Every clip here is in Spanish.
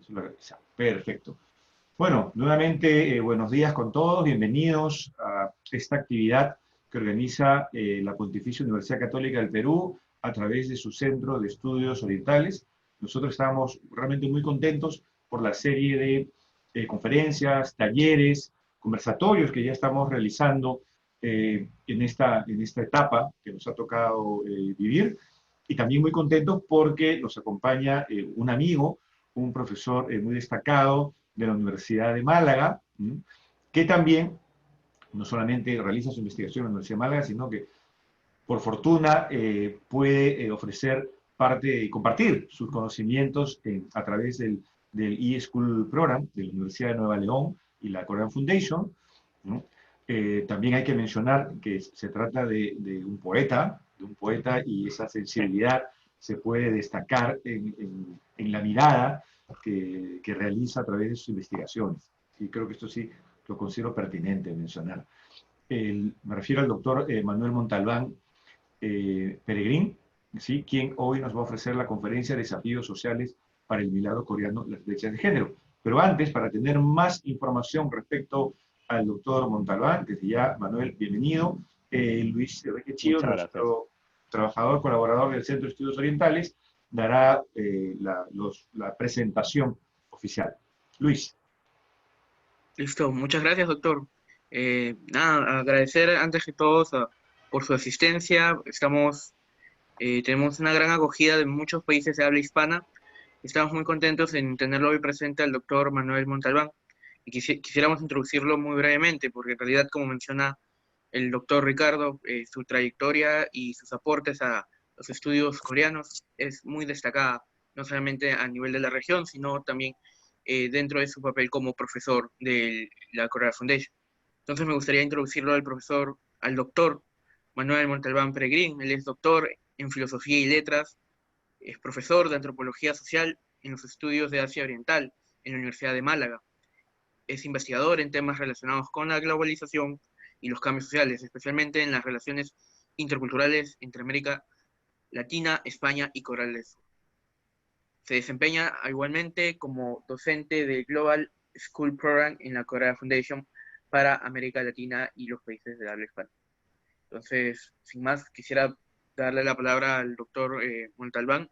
Eso lo revisamos. Perfecto. Bueno, nuevamente, buenos días con todos. Bienvenidos a esta actividad que organiza la Pontificia Universidad Católica del Perú a través de su Centro de Estudios Orientales. Nosotros estamos realmente muy contentos por la serie de conferencias, talleres, conversatorios que ya estamos realizando en esta etapa que nos ha tocado vivir. Y también muy contentos porque nos acompaña un amigo, un profesor muy destacado de la Universidad de Málaga, que también no solamente realiza su investigación en la Universidad de Málaga, sino que por fortuna puede ofrecer parte y compartir sus conocimientos a través del eSchool Program de la Universidad de Nueva León y la Korean Foundation, ¿no? También hay que mencionar que se trata de un poeta y esa sensibilidad se puede destacar en la mirada que realiza a través de sus investigaciones. Y creo que esto sí lo considero pertinente mencionar. Me refiero al doctor Manuel Montalbán Peregrín, ¿sí? Quien hoy nos va a ofrecer la conferencia Desafíos Sociales para el Milagro Coreano, las brechas de género. Pero antes, para tener más información respecto al doctor Montalbán, desde ya, Manuel, bienvenido. Luis Enrique Chío, Muchas gracias. nuestro trabajador, colaborador del Centro de Estudios Orientales, dará la presentación oficial. Luis. Listo, muchas gracias, doctor. Nada, agradecer antes que todo por su asistencia. Tenemos una gran acogida de muchos países de habla hispana. Estamos muy contentos en tenerlo hoy presente al doctor Manuel Montalbán. Y quisiéramos introducirlo muy brevemente, porque en realidad, como menciona el doctor Ricardo, su trayectoria y sus aportes a los estudios coreanos es muy destacada, no solamente a nivel de la región, sino también dentro de su papel como profesor de la Korea Foundation. Entonces me gustaría introducirlo al doctor Manuel Montalbán Peregrín. Él es doctor en Filosofía y Letras, es profesor de Antropología Social en los estudios de Asia Oriental en la Universidad de Málaga. Es investigador en temas relacionados con la globalización y los cambios sociales, especialmente en las relaciones interculturales entre América Latina, España y Corea del Sur. Se desempeña igualmente como docente del Global School Program en la Korea Foundation para América Latina y los países de habla hispana. Entonces, sin más, quisiera darle la palabra al doctor Montalbán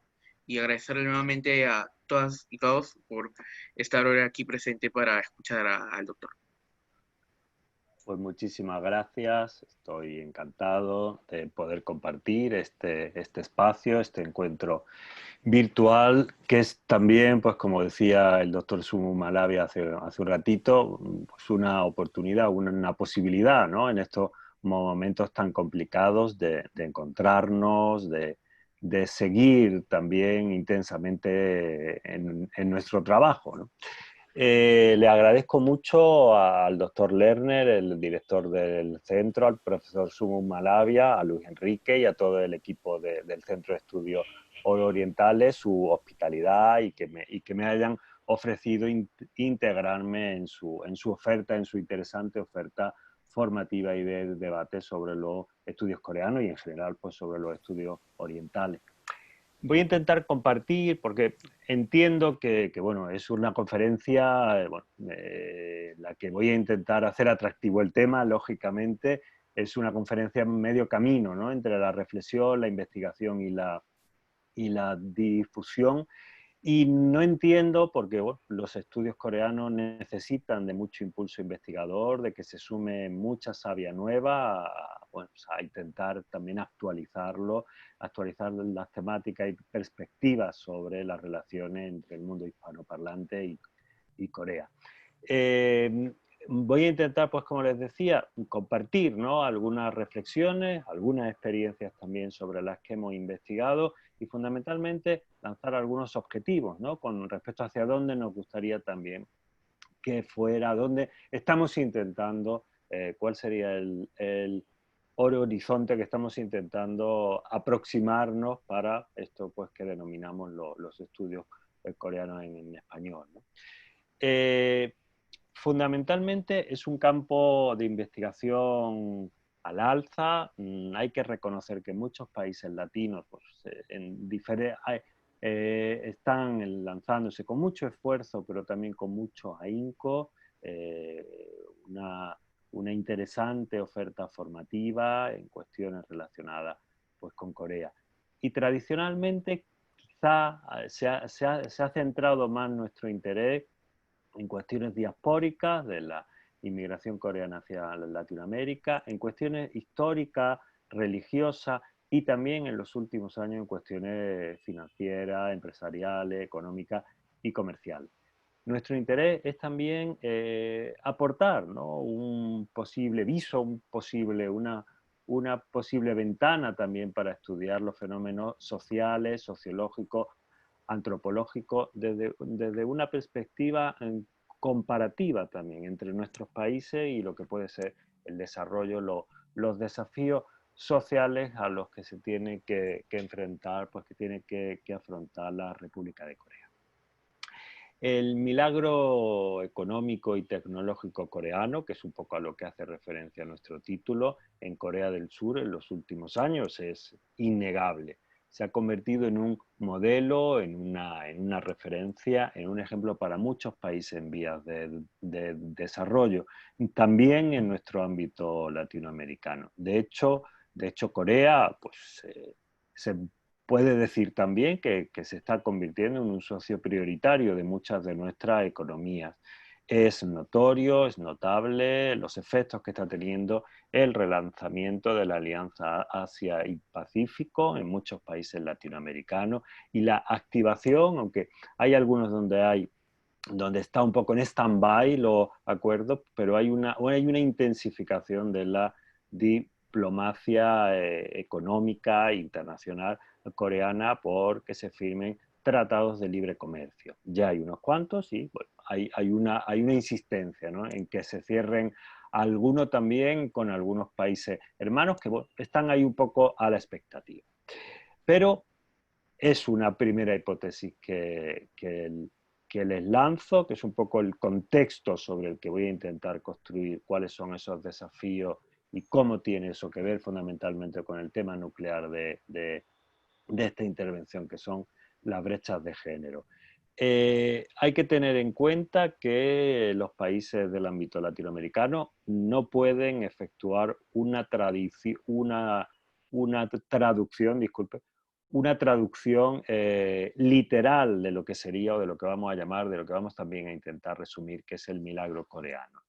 y agradecerle nuevamente a todas y todos por estar hoy aquí presente para escuchar al doctor. Pues muchísimas gracias, estoy encantado de poder compartir este espacio, este encuentro virtual, que es también, pues como decía el doctor Sumu Malavi hace un ratito, pues una oportunidad, una posibilidad, ¿no? En estos momentos tan complicados de encontrarnos, de seguir también intensamente en nuestro trabajo, ¿no? Le agradezco mucho al doctor Lerner, el director del centro, al profesor Sumu Malavia, a Luis Enrique y a todo el equipo del Centro de Estudios Orientales su hospitalidad y que me hayan ofrecido integrarme en su oferta, en su interesante oferta formativa y de debate sobre los estudios coreanos y en general pues sobre los estudios orientales. Voy a intentar compartir, porque entiendo que bueno, es una conferencia, la que voy a intentar hacer atractivo el tema, lógicamente, es una conferencia medio camino, ¿no? Entre la reflexión, la investigación y la difusión. Y no entiendo porque bueno, los estudios coreanos necesitan de mucho impulso investigador, de que se sume mucha savia nueva bueno, a intentar también actualizar las temáticas y perspectivas sobre las relaciones entre el mundo hispanoparlante y Corea. Voy a intentar, pues como les decía, compartir, ¿no? Algunas reflexiones, algunas experiencias también sobre las que hemos investigado y fundamentalmente lanzar algunos objetivos, ¿no? Con respecto hacia dónde nos gustaría también que fuera, dónde estamos intentando, cuál sería el horizonte que estamos intentando aproximarnos para esto pues, que denominamos los estudios coreanos en español, ¿no? Fundamentalmente es un campo de investigación al alza. Hay que reconocer que en muchos países latinos, pues, en están lanzándose con mucho esfuerzo, pero también con mucho ahínco, una interesante oferta formativa en cuestiones relacionadas pues, con Corea. Y tradicionalmente quizá se ha centrado más nuestro interés en cuestiones diaspóricas de la inmigración coreana hacia Latinoamérica, en cuestiones históricas, religiosas y también en los últimos años en cuestiones financieras, empresariales, económicas y comerciales. Nuestro interés es también aportar, ¿no?, un posible viso, una posible ventana también para estudiar los fenómenos sociales, sociológicos, antropológicos, desde una perspectiva comparativa también entre nuestros países y lo que puede ser el desarrollo, los desafíos sociales a los que se tiene que enfrentar, pues que tiene que afrontar la República de Corea. El milagro económico y tecnológico coreano, que es un poco a lo que hace referencia nuestro título, en Corea del Sur en los últimos años es innegable. Se ha convertido en un modelo, en una referencia, en un ejemplo para muchos países en vías de desarrollo, también en nuestro ámbito latinoamericano. De hecho Corea pues, se puede decir también que se está convirtiendo en un socio prioritario de muchas de nuestras economías. Es notorio, es notable los efectos que está teniendo el relanzamiento de la Alianza Asia y Pacífico en muchos países latinoamericanos y la activación, aunque hay algunos donde está un poco en stand-by los acuerdos, pero hay una intensificación de la diplomacia económica internacional coreana porque se firmen tratados de libre comercio. Ya hay unos cuantos y bueno, hay una insistencia, ¿no?, en que se cierren algunos también con algunos países hermanos que bueno, están ahí un poco a la expectativa. Pero es una primera hipótesis que les lanzo, que es un poco el contexto sobre el que voy a intentar construir cuáles son esos desafíos y cómo tiene eso que ver fundamentalmente con el tema nuclear de esta intervención, que son las brechas de género. Hay que tener en cuenta que los países del ámbito latinoamericano no pueden efectuar una traducción literal de lo que sería o de lo que vamos a llamar, de lo que vamos también a intentar resumir, que es el milagro coreano.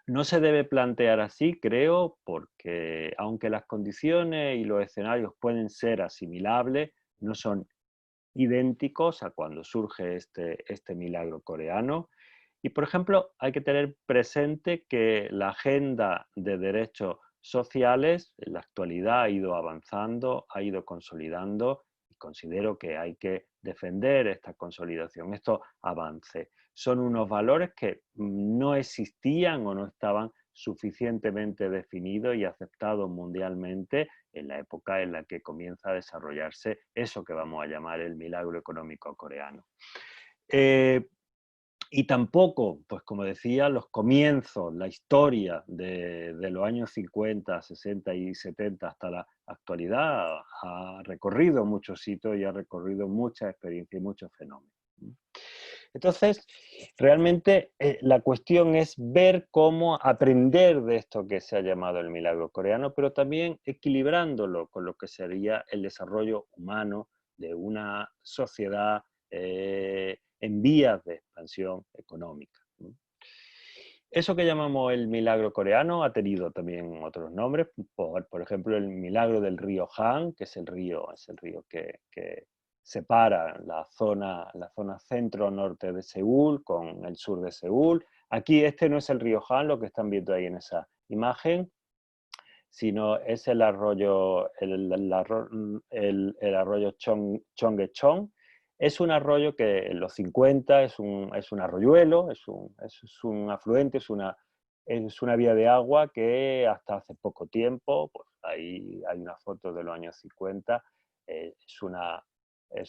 No se debe plantear así, creo, porque aunque las condiciones y los escenarios pueden ser asimilables, no son idénticos a cuando surge este milagro coreano. Y, por ejemplo, hay que tener presente que la agenda de derechos sociales en la actualidad ha ido avanzando, ha ido consolidando, y considero que hay que defender esta consolidación, estos avances. Son unos valores que no existían o no estaban suficientemente definidos y aceptados mundialmente en la época en la que comienza a desarrollarse eso que vamos a llamar el milagro económico coreano. Y tampoco, pues como decía, los comienzos, la historia de los años 50, 60 y 70 hasta la actualidad ha recorrido muchos sitios y ha recorrido muchas experiencias y muchos fenómenos. Entonces, realmente la cuestión es ver cómo aprender de esto que se ha llamado el milagro coreano, pero también equilibrándolo con lo que sería el desarrollo humano de una sociedad en vías de expansión económica. Eso que llamamos el milagro coreano ha tenido también otros nombres, por ejemplo el milagro del río Han, que es el río que separa la zona centro-norte de Seúl con el sur de Seúl. Aquí este no es el río Han, lo que están viendo ahí en esa imagen, sino es el arroyo Chongechong. Es un arroyo que en los 50 es un arroyuelo, es un afluente, es una vía de agua que hasta hace poco tiempo, pues ahí hay una foto de los años 50, es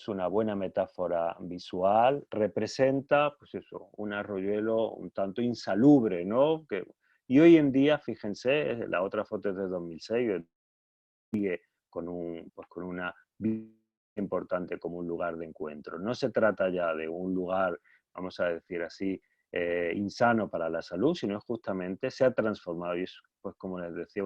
una buena metáfora visual, representa pues eso, un arroyuelo un tanto insalubre, ¿no? Y hoy en día, fíjense, la otra foto es de 2006, sigue con una importante como un lugar de encuentro. No se trata ya de un lugar, vamos a decir así, insano para la salud, sino justamente se ha transformado, y es, pues como les decía,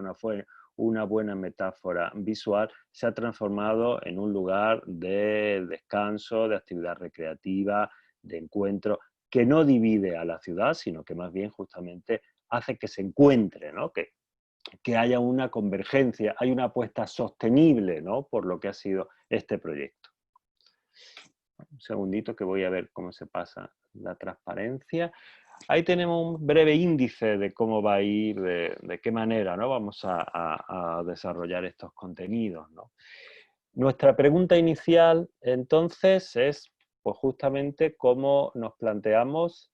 una buena metáfora visual, se ha transformado en un lugar de descanso, de actividad recreativa, de encuentro, que no divide a la ciudad, sino que más bien justamente hace que se encuentre, ¿no? Que haya una convergencia, hay una apuesta sostenible, ¿no? Por lo que ha sido este proyecto. Un segundito que voy a ver cómo se pasa la transparencia. Ahí tenemos un breve índice de cómo va a ir, de qué manera, ¿no? Vamos a desarrollar estos contenidos, ¿no? Nuestra pregunta inicial, entonces, es pues justamente cómo nos planteamos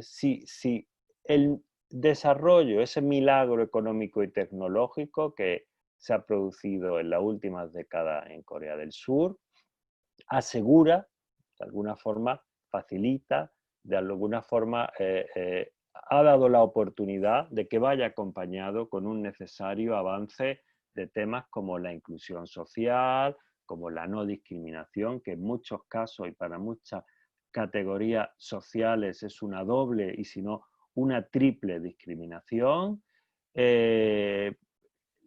si el desarrollo, ese milagro económico y tecnológico que se ha producido en las últimas décadas en Corea del Sur, asegura, de alguna forma, facilita, de alguna forma ha dado la oportunidad de que vaya acompañado con un necesario avance de temas como la inclusión social, como la no discriminación, que en muchos casos y para muchas categorías sociales es una doble y si no una triple discriminación,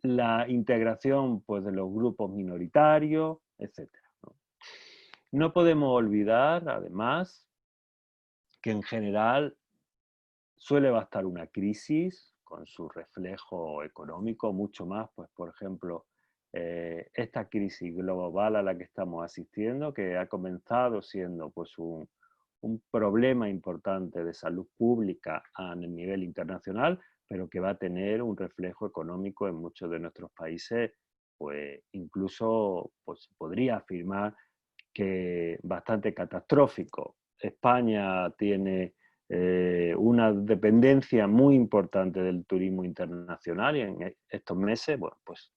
la integración pues, de los grupos minoritarios, etc. No podemos olvidar, además, que en general suele bastar una crisis con su reflejo económico, mucho más, pues por ejemplo, esta crisis global a la que estamos asistiendo, que ha comenzado siendo pues un problema importante de salud pública a nivel internacional, pero que va a tener un reflejo económico en muchos de nuestros países, pues incluso pues, podría afirmar que bastante catastrófico. España tiene una dependencia muy importante del turismo internacional y en estos meses, bueno, pues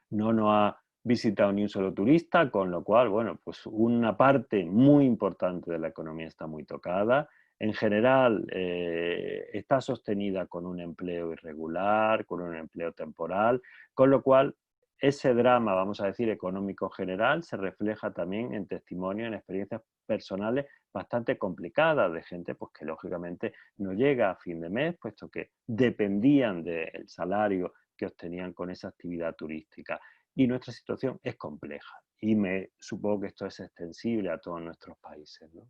no nos ha visitado ni un solo turista, con lo cual, bueno, pues una parte muy importante de la economía está muy tocada. En general, está sostenida con un empleo irregular, con un empleo temporal, con lo cual ese drama, vamos a decir, económico general, se refleja también en testimonios, en experiencias personales bastante complicadas de gente pues, que lógicamente no llega a fin de mes, puesto que dependían del salario que obtenían con esa actividad turística. Y nuestra situación es compleja y me supongo que esto es extensible a todos nuestros países, ¿no?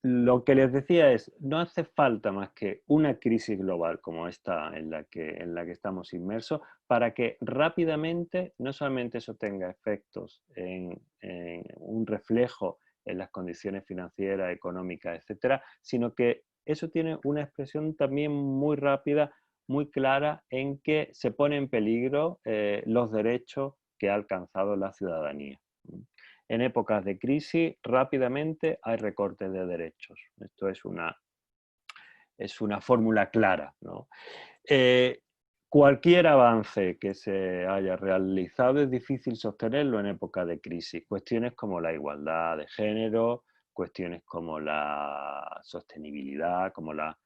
Lo que les decía es, no hace falta más que una crisis global como esta en la que estamos inmersos para que rápidamente no solamente eso tenga efectos en un reflejo en las condiciones financieras, económicas, etcétera, sino que eso tiene una expresión también muy rápida, muy clara en que se pone en peligro los derechos que ha alcanzado la ciudadanía. En épocas de crisis, rápidamente hay recortes de derechos. Esto es una fórmula clara, ¿no? Cualquier avance que se haya realizado es difícil sostenerlo en época de crisis. Cuestiones como la igualdad de género, cuestiones como la sostenibilidad, como la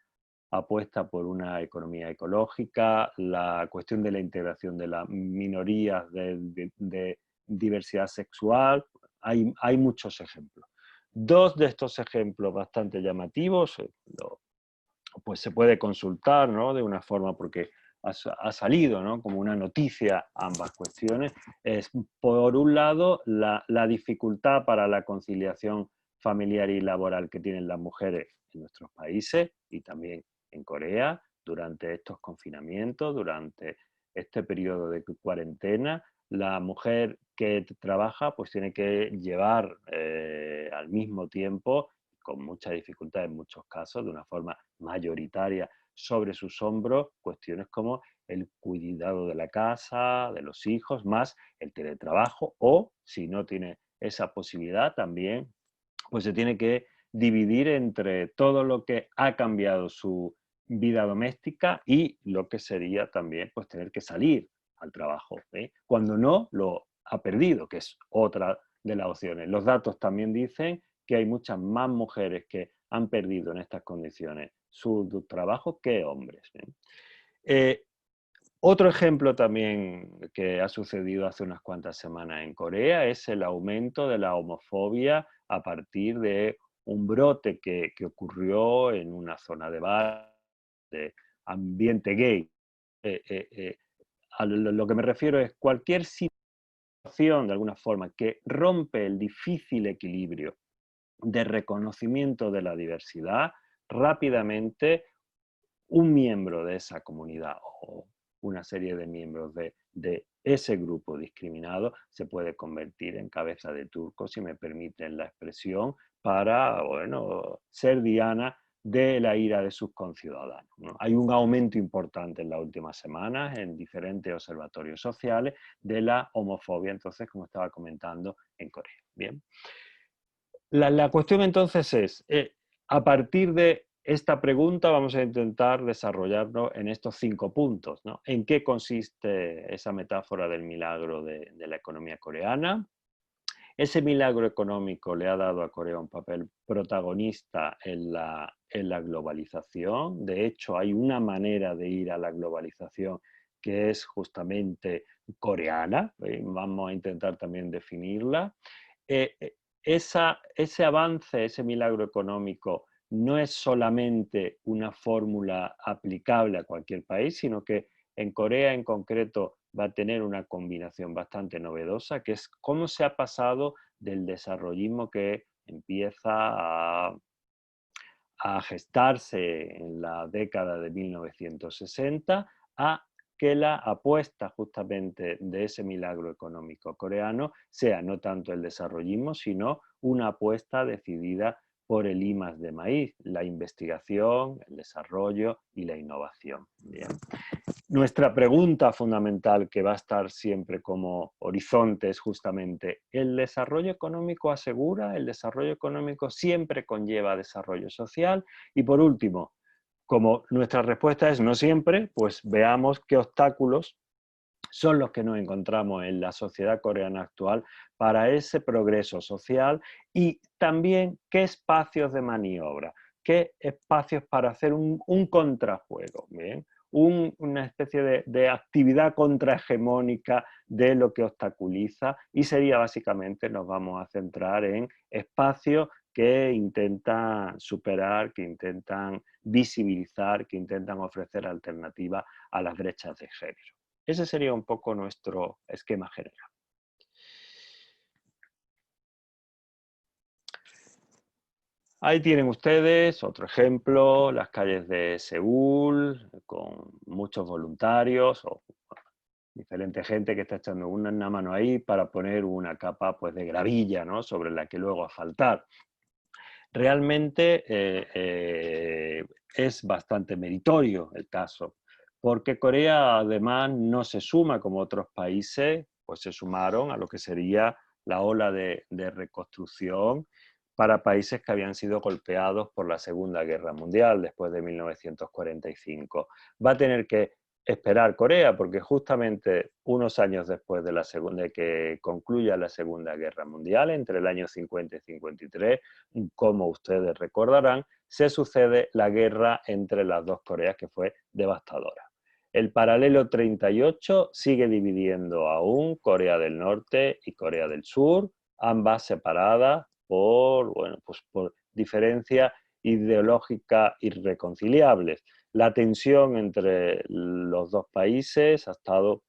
apuesta por una economía ecológica, la cuestión de la integración de las minorías de diversidad sexual. Hay muchos ejemplos. Dos de estos ejemplos bastante llamativos, pues se puede consultar, ¿no? De una forma porque ha salido, ¿no? Como una noticia ambas cuestiones. Es, por un lado, la dificultad para la conciliación familiar y laboral que tienen las mujeres en nuestros países y también en Corea durante estos confinamientos, durante este periodo de cuarentena. La mujer que trabaja pues tiene que llevar al mismo tiempo, con mucha dificultad en muchos casos, de una forma mayoritaria sobre sus hombros, cuestiones como el cuidado de la casa, de los hijos, más el teletrabajo o, si no tiene esa posibilidad, también pues se tiene que dividir entre todo lo que ha cambiado su vida doméstica y lo que sería también pues tener que salir al trabajo, ¿eh? Cuando no, lo ha perdido, que es otra de las opciones. Los datos también dicen que hay muchas más mujeres que han perdido en estas condiciones su trabajo que hombres, ¿eh? Otro ejemplo también que ha sucedido hace unas cuantas semanas en Corea es el aumento de la homofobia a partir de un brote que ocurrió en una zona de bar, de ambiente gay. A lo que me refiero es cualquier situación, de alguna forma, que rompe el difícil equilibrio de reconocimiento de la diversidad, rápidamente un miembro de esa comunidad o una serie de miembros de ese grupo discriminado se puede convertir en cabeza de turco, si me permiten la expresión, para, bueno, ser diana de la ira de sus conciudadanos, ¿no? Hay un aumento importante en las últimas semanas en diferentes observatorios sociales de la homofobia, entonces, como estaba comentando, en Corea. Bien. La cuestión entonces es, a partir de esta pregunta vamos a intentar desarrollarlo en estos 5 puntos, ¿no? ¿En qué consiste esa metáfora del milagro de la economía coreana? Ese milagro económico le ha dado a Corea un papel protagonista en la globalización. De hecho, hay una manera de ir a la globalización que es justamente coreana. Vamos a intentar también definirla. Ese avance, ese milagro económico, no es solamente una fórmula aplicable a cualquier país, sino que en Corea en concreto va a tener una combinación bastante novedosa, que es cómo se ha pasado del desarrollismo que empieza a gestarse en la década de 1960 a que la apuesta justamente de ese milagro económico coreano sea no tanto el desarrollismo, sino una apuesta decidida por el I+D+I, la investigación, el desarrollo y la innovación. Bien. Nuestra pregunta fundamental que va a estar siempre como horizonte es justamente, ¿el desarrollo económico asegura? ¿El desarrollo económico siempre conlleva desarrollo social? Y por último, como nuestra respuesta es no siempre, pues veamos qué obstáculos son los que nos encontramos en la sociedad coreana actual para ese progreso social y también qué espacios de maniobra, qué espacios para hacer un contrajuego, ¿bien? Una especie de actividad contrahegemónica de lo que obstaculiza y sería básicamente, nos vamos a centrar en espacios que intentan superar, que intentan visibilizar, que intentan ofrecer alternativas a las brechas de género. Ese sería un poco nuestro esquema general. Ahí tienen ustedes otro ejemplo, las calles de Seúl, con muchos voluntarios o diferente gente que está echando una mano ahí para poner una capa pues, de gravilla, ¿no? Sobre la que luego asfaltar. Realmente es bastante meritorio el caso, porque Corea además no se suma como otros países, pues se sumaron a lo que sería la ola de reconstrucción para países que habían sido golpeados por la Segunda Guerra Mundial después de 1945. Va a tener que esperar Corea, porque justamente unos años después de que concluya la Segunda Guerra Mundial, entre el año 50 y 53, como ustedes recordarán, se sucede la guerra entre las dos Coreas, que fue devastadora. El paralelo 38 sigue dividiendo aún Corea del Norte y Corea del Sur, ambas separadas por, bueno, pues por diferencias ideológicas irreconciliables. La tensión entre los dos países ha estado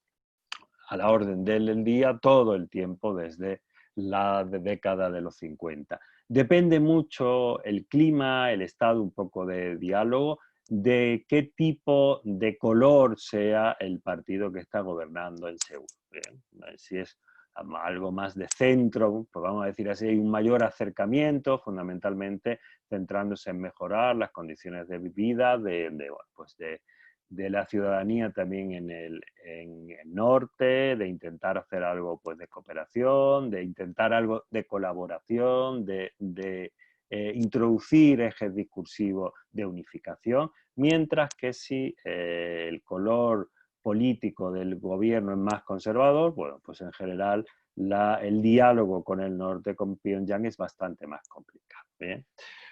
a la orden del día todo el tiempo desde la década de los 50. Depende mucho el clima, el estado un poco de diálogo, de qué tipo de color sea el partido que está gobernando en Seúl. Bien, si es algo más de centro, pues vamos a decir así, hay un mayor acercamiento, fundamentalmente centrándose en mejorar las condiciones de vida de la ciudadanía también en el norte, de intentar hacer algo pues, de cooperación, de intentar algo de colaboración, de introducir ejes discursivos de unificación, mientras que si el color político del gobierno es más conservador, bueno, pues en general el diálogo con el norte, con Pyongyang, es bastante más complicado. Bien.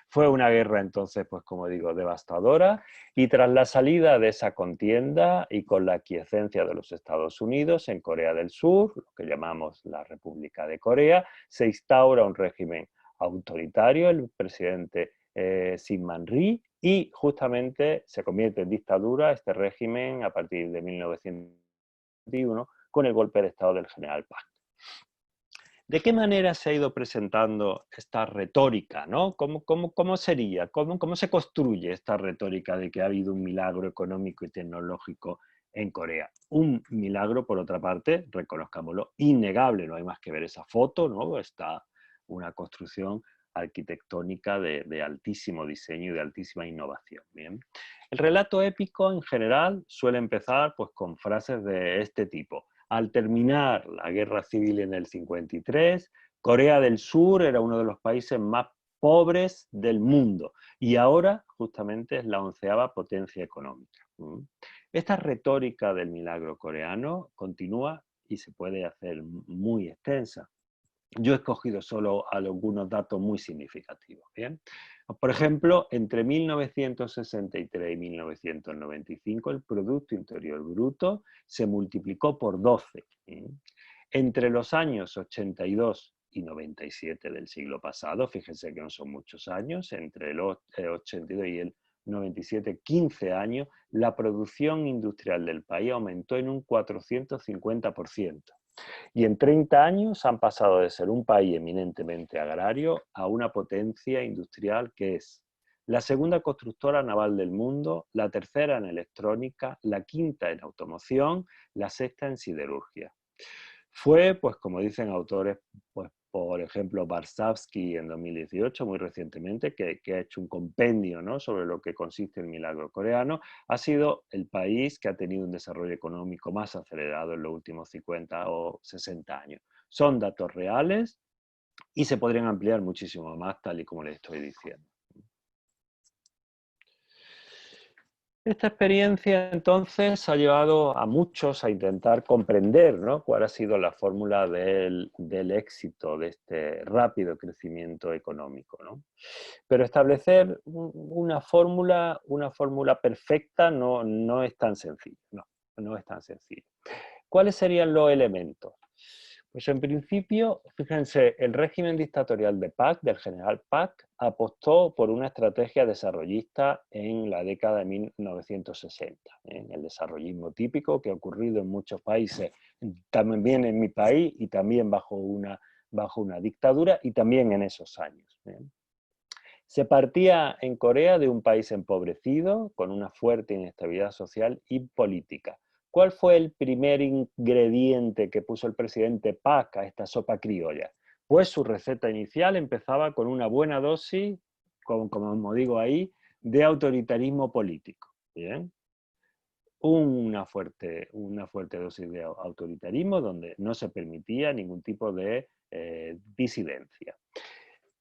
Fue una guerra entonces, pues como digo, devastadora, y tras la salida de esa contienda y con la aquiescencia de los Estados Unidos en Corea del Sur, lo que llamamos la República de Corea, se instaura un régimen autoritario, el presidente Syngman Rhee, y justamente se convierte en dictadura este régimen a partir de 1921 con el golpe de Estado del general Park. ¿De qué manera se ha ido presentando esta retórica, ¿no? ¿Cómo sería? ¿Cómo se construye esta retórica de que ha habido un milagro económico y tecnológico en Corea? Un milagro, por otra parte, reconozcámoslo, innegable, no hay más que ver esa foto, ¿no? Está una construcción arquitectónica de altísimo diseño y de altísima innovación. Bien. El relato épico en general suele empezar pues, con frases de este tipo. Al terminar la guerra civil en el 53, Corea del Sur era uno de los países más pobres del mundo y ahora justamente es la 11ª potencia económica. Esta retórica del milagro coreano continúa y se puede hacer muy extensa. Yo he escogido solo algunos datos muy significativos. ¿Bien? Por ejemplo, entre 1963 y 1995 el Producto Interior Bruto se multiplicó por 12. Entre los años 82 y 97 del siglo pasado, fíjense que no son muchos años, entre el 82 y el 97, 15 años, la producción industrial del país aumentó en un 450%. Y en 30 años han pasado de ser un país eminentemente agrario a una potencia industrial que es la segunda constructora naval del mundo, la tercera en electrónica, la quinta en automoción, la sexta en siderurgia. Fue, pues como dicen autores, pues por ejemplo Varsavsky en 2018, muy recientemente, que ha hecho un compendio, ¿no?, sobre lo que consiste el milagro coreano, ha sido el país que ha tenido un desarrollo económico más acelerado en los últimos 50 o 60 años. Son datos reales y se podrían ampliar muchísimo más, tal y como les estoy diciendo. Esta experiencia entonces ha llevado a muchos a intentar comprender, ¿no?, cuál ha sido la fórmula del éxito de este rápido crecimiento económico, ¿no? Pero establecer una fórmula perfecta no es tan sencillo, no es tan sencillo. ¿Cuáles serían los elementos? Pues en principio, fíjense, el régimen dictatorial de Park, del general Park, apostó por una estrategia desarrollista en la década de 1960, el desarrollismo típico que ha ocurrido en muchos países, también en mi país y también bajo una dictadura y también en esos años. Se partía en Corea de un país empobrecido, con una fuerte inestabilidad social y política. ¿Cuál fue el primer ingrediente que puso el presidente Park a esta sopa criolla? Pues su receta inicial empezaba con una buena dosis, como digo ahí, de autoritarismo político. ¿Bien? Una fuerte dosis de autoritarismo donde no se permitía ningún tipo de disidencia.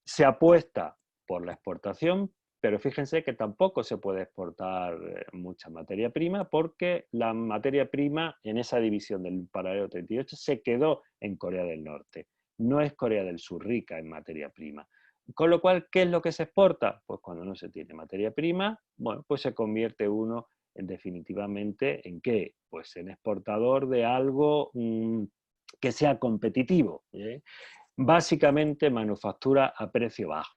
Se apuesta por la exportación, pero fíjense que tampoco se puede exportar mucha materia prima porque la materia prima en esa división del paralelo 38 se quedó en Corea del Norte. No es Corea del Sur rica en materia prima. Con lo cual, ¿qué es lo que se exporta? Pues cuando no se tiene materia prima, bueno, pues se convierte uno definitivamente ¿en qué? Pues en exportador de algo que sea competitivo. Básicamente manufactura a precio bajo.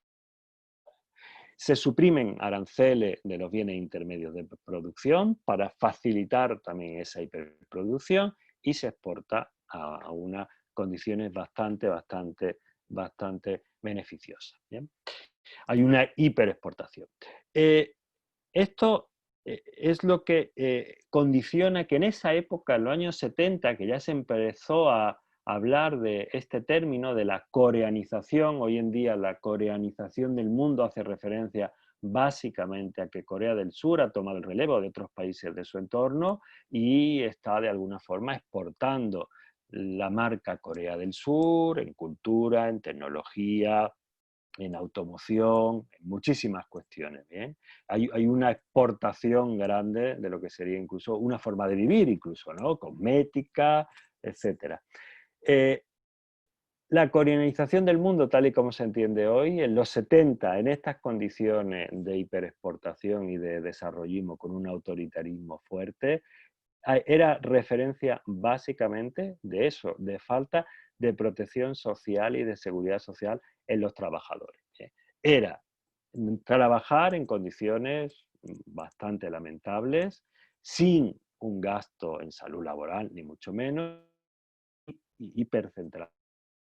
Se suprimen aranceles de los bienes intermedios de producción para facilitar también esa hiperproducción y se exporta a unas condiciones bastante beneficiosas. ¿Bien? Hay una hiperexportación. Esto es lo que condiciona que en esa época, en los años 70, que ya se empezó a hablar de este término de la coreanización. Hoy en día la coreanización del mundo hace referencia básicamente a que Corea del Sur ha tomado el relevo de otros países de su entorno y está de alguna forma exportando la marca Corea del Sur en cultura, en tecnología, en automoción, en muchísimas cuestiones. ¿Bien? Hay una exportación grande de lo que sería incluso una forma de vivir, incluso, ¿no?, cosmética, etcétera. La coreanización del mundo, tal y como se entiende hoy, en los 70, en estas condiciones de hiperexportación y de desarrollismo con un autoritarismo fuerte, era referencia básicamente de eso, de falta de protección social y de seguridad social en los trabajadores. Era trabajar en condiciones bastante lamentables, sin un gasto en salud laboral, ni mucho menos, y hipercentrado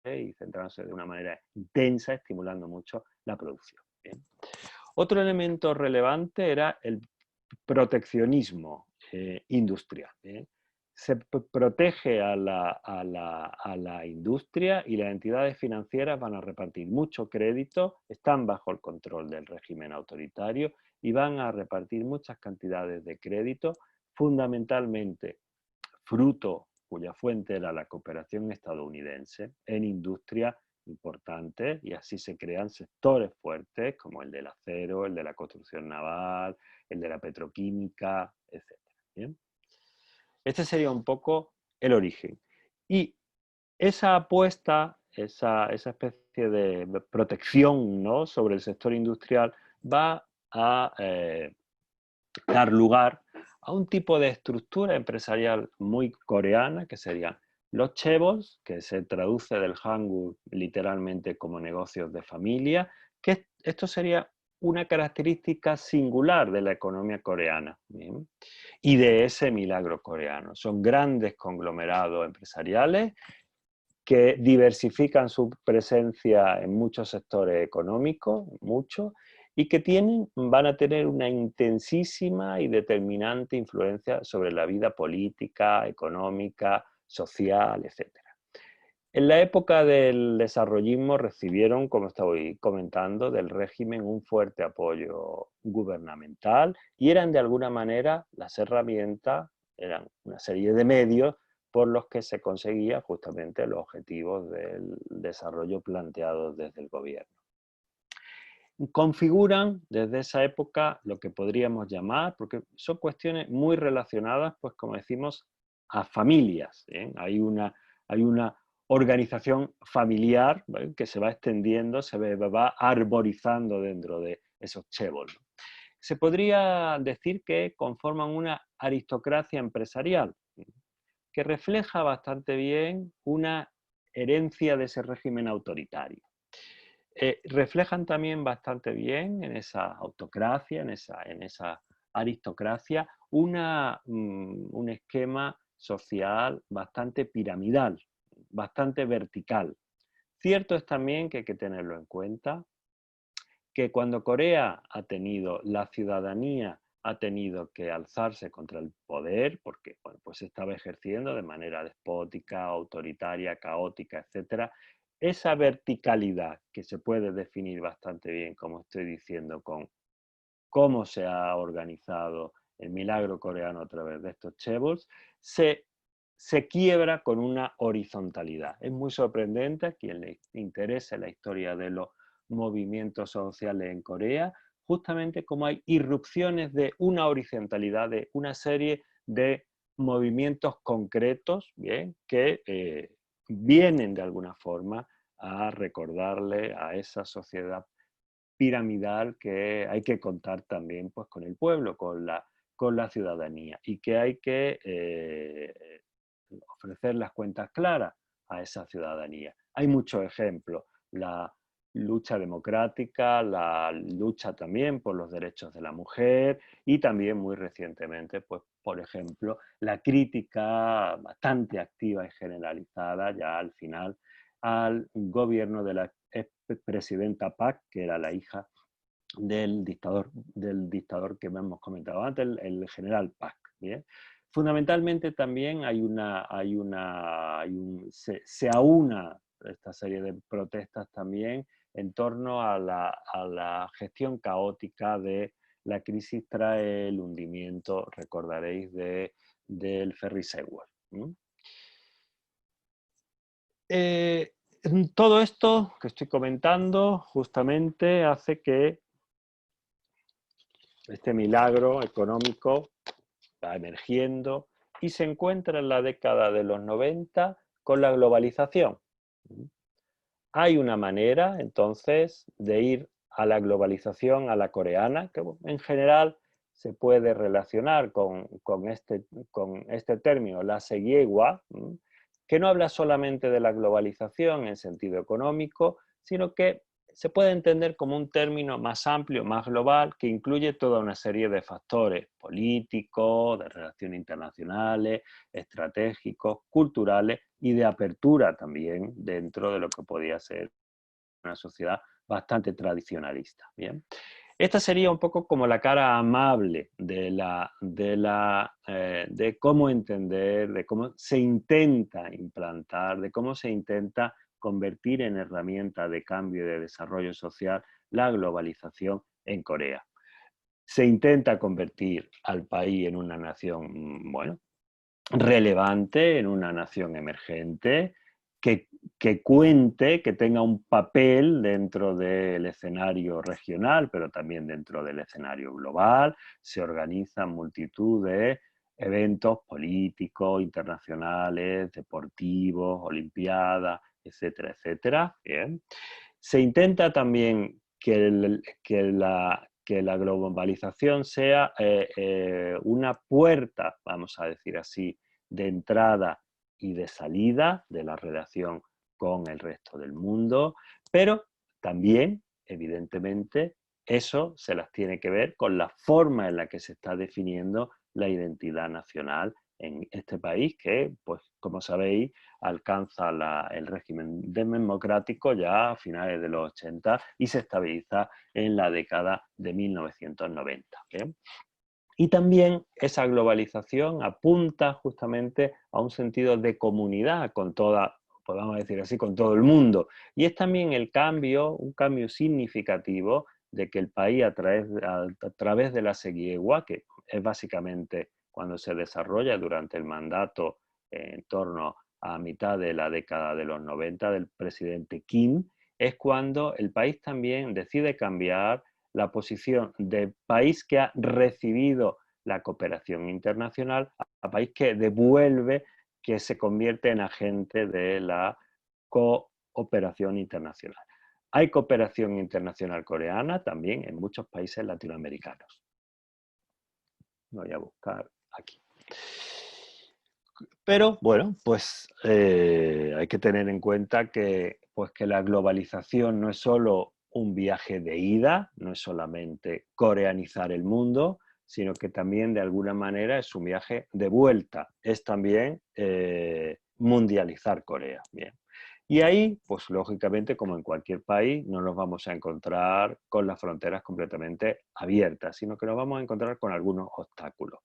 y centrándose de una manera intensa, estimulando mucho la producción. Bien. Otro elemento relevante era el proteccionismo industrial. ¿Bien? Se protege a la industria y las entidades financieras van a repartir mucho crédito, están bajo el control del régimen autoritario y van a repartir muchas cantidades de crédito, fundamentalmente fruto cuya fuente era la cooperación estadounidense en industria importante, y así se crean sectores fuertes como el del acero, el de la construcción naval, el de la petroquímica, etc. ¿Bien? Este sería un poco el origen. Y esa apuesta, esa especie de protección, ¿no?, sobre el sector industrial va a dar lugar a un tipo de estructura empresarial muy coreana, que serían los chaebols, que se traduce del hangul literalmente como negocios de familia, que esto sería una característica singular de la economía coreana, ¿bien?, y de ese milagro coreano. Son grandes conglomerados empresariales que diversifican su presencia en muchos sectores económicos, muchos, y que van a tener una intensísima y determinante influencia sobre la vida política, económica, social, etc. En la época del desarrollismo recibieron, como estoy comentando, del régimen un fuerte apoyo gubernamental y eran de alguna manera las herramientas, eran una serie de medios por los que se conseguía justamente los objetivos del desarrollo planteados desde el gobierno. Configuran desde esa época lo que podríamos llamar, porque son cuestiones muy relacionadas, pues como decimos, a familias. Hay una organización familiar, ¿vale?, que se va extendiendo, se va arborizando dentro de esos chaebols. Se podría decir que conforman una aristocracia empresarial que refleja bastante bien una herencia de ese régimen autoritario. Reflejan también bastante bien en esa autocracia, en esa aristocracia, un esquema social bastante piramidal, bastante vertical. Cierto es también que hay que tenerlo en cuenta, que cuando Corea ha tenido, la ciudadanía ha tenido que alzarse contra el poder, porque bueno, pues se estaba ejerciendo de manera despótica, autoritaria, caótica, etc. Esa verticalidad, que se puede definir bastante bien, como estoy diciendo, con cómo se ha organizado el milagro coreano a través de estos chaebols, se quiebra con una horizontalidad. Es muy sorprendente a quien le interese la historia de los movimientos sociales en Corea, justamente como hay irrupciones de una horizontalidad, de una serie de movimientos concretos, ¿bien?, que vienen de alguna forma a recordarle a esa sociedad piramidal que hay que contar también, pues, con el pueblo, con la ciudadanía, y que hay que ofrecer las cuentas claras a esa ciudadanía. Hay muchos ejemplos: la lucha democrática, la lucha también por los derechos de la mujer y también muy recientemente, pues, por ejemplo, la crítica bastante activa y generalizada ya al final al gobierno de la expresidenta Park, que era la hija del dictador que hemos comentado antes, el general Park. ¿Bien? Fundamentalmente también se aúna esta serie de protestas también en torno a la gestión caótica de la crisis tras el hundimiento, recordaréis, del ferry Sewol. Todo esto que estoy comentando justamente hace que este milagro económico va emergiendo y se encuentra en la década de los 90 con la globalización. hay una manera, entonces, de ir a la globalización, a la coreana, que en general se puede relacionar con este término, la Segiegua, que no habla solamente de la globalización en sentido económico, sino que se puede entender como un término más amplio, más global, que incluye toda una serie de factores políticos, de relaciones internacionales, estratégicos, culturales y de apertura también dentro de lo que podía ser una sociedad bastante tradicionalista. ¿Bien? Esta sería un poco como la cara amable de cómo entender, de cómo se intenta implantar, de cómo se intenta convertir en herramienta de cambio y de desarrollo social la globalización en Corea. Se intenta convertir al país en una nación, bueno, relevante, en una nación emergente, que cuente, que tenga un papel dentro del escenario regional, pero también dentro del escenario global. Se organizan multitud de eventos políticos, internacionales, deportivos, olimpiadas, etcétera, etcétera. Bien. Se intenta también que la globalización sea una puerta, vamos a decir así, de entrada y de salida de la relación con el resto del mundo, pero también, evidentemente, eso se las tiene que ver con la forma en la que se está definiendo la identidad nacional en este país que, pues, como sabéis, alcanza el régimen democrático ya a finales de los 80 y se estabiliza en la década de 1990. ¿Bien? Y también esa globalización apunta justamente a un sentido de comunidad con toda, podemos decir así, con todo el mundo. Y es también un cambio significativo de que el país a través de la Segiegua, que es básicamente cuando se desarrolla durante el mandato en torno a mitad de la década de los 90 del presidente Kim, es cuando el país también decide cambiar la posición de país que ha recibido la cooperación internacional a país que devuelve, que se convierte en agente de la cooperación internacional. Hay cooperación internacional coreana también en muchos países latinoamericanos. Voy a buscar aquí. Pero bueno, pues hay que tener en cuenta que la globalización no es solo un viaje de ida, no es solamente coreanizar el mundo, sino que también de alguna manera es un viaje de vuelta, es también mundializar Corea. Bien. Y ahí, pues lógicamente, como en cualquier país, no nos vamos a encontrar con las fronteras completamente abiertas, sino que nos vamos a encontrar con algunos obstáculos.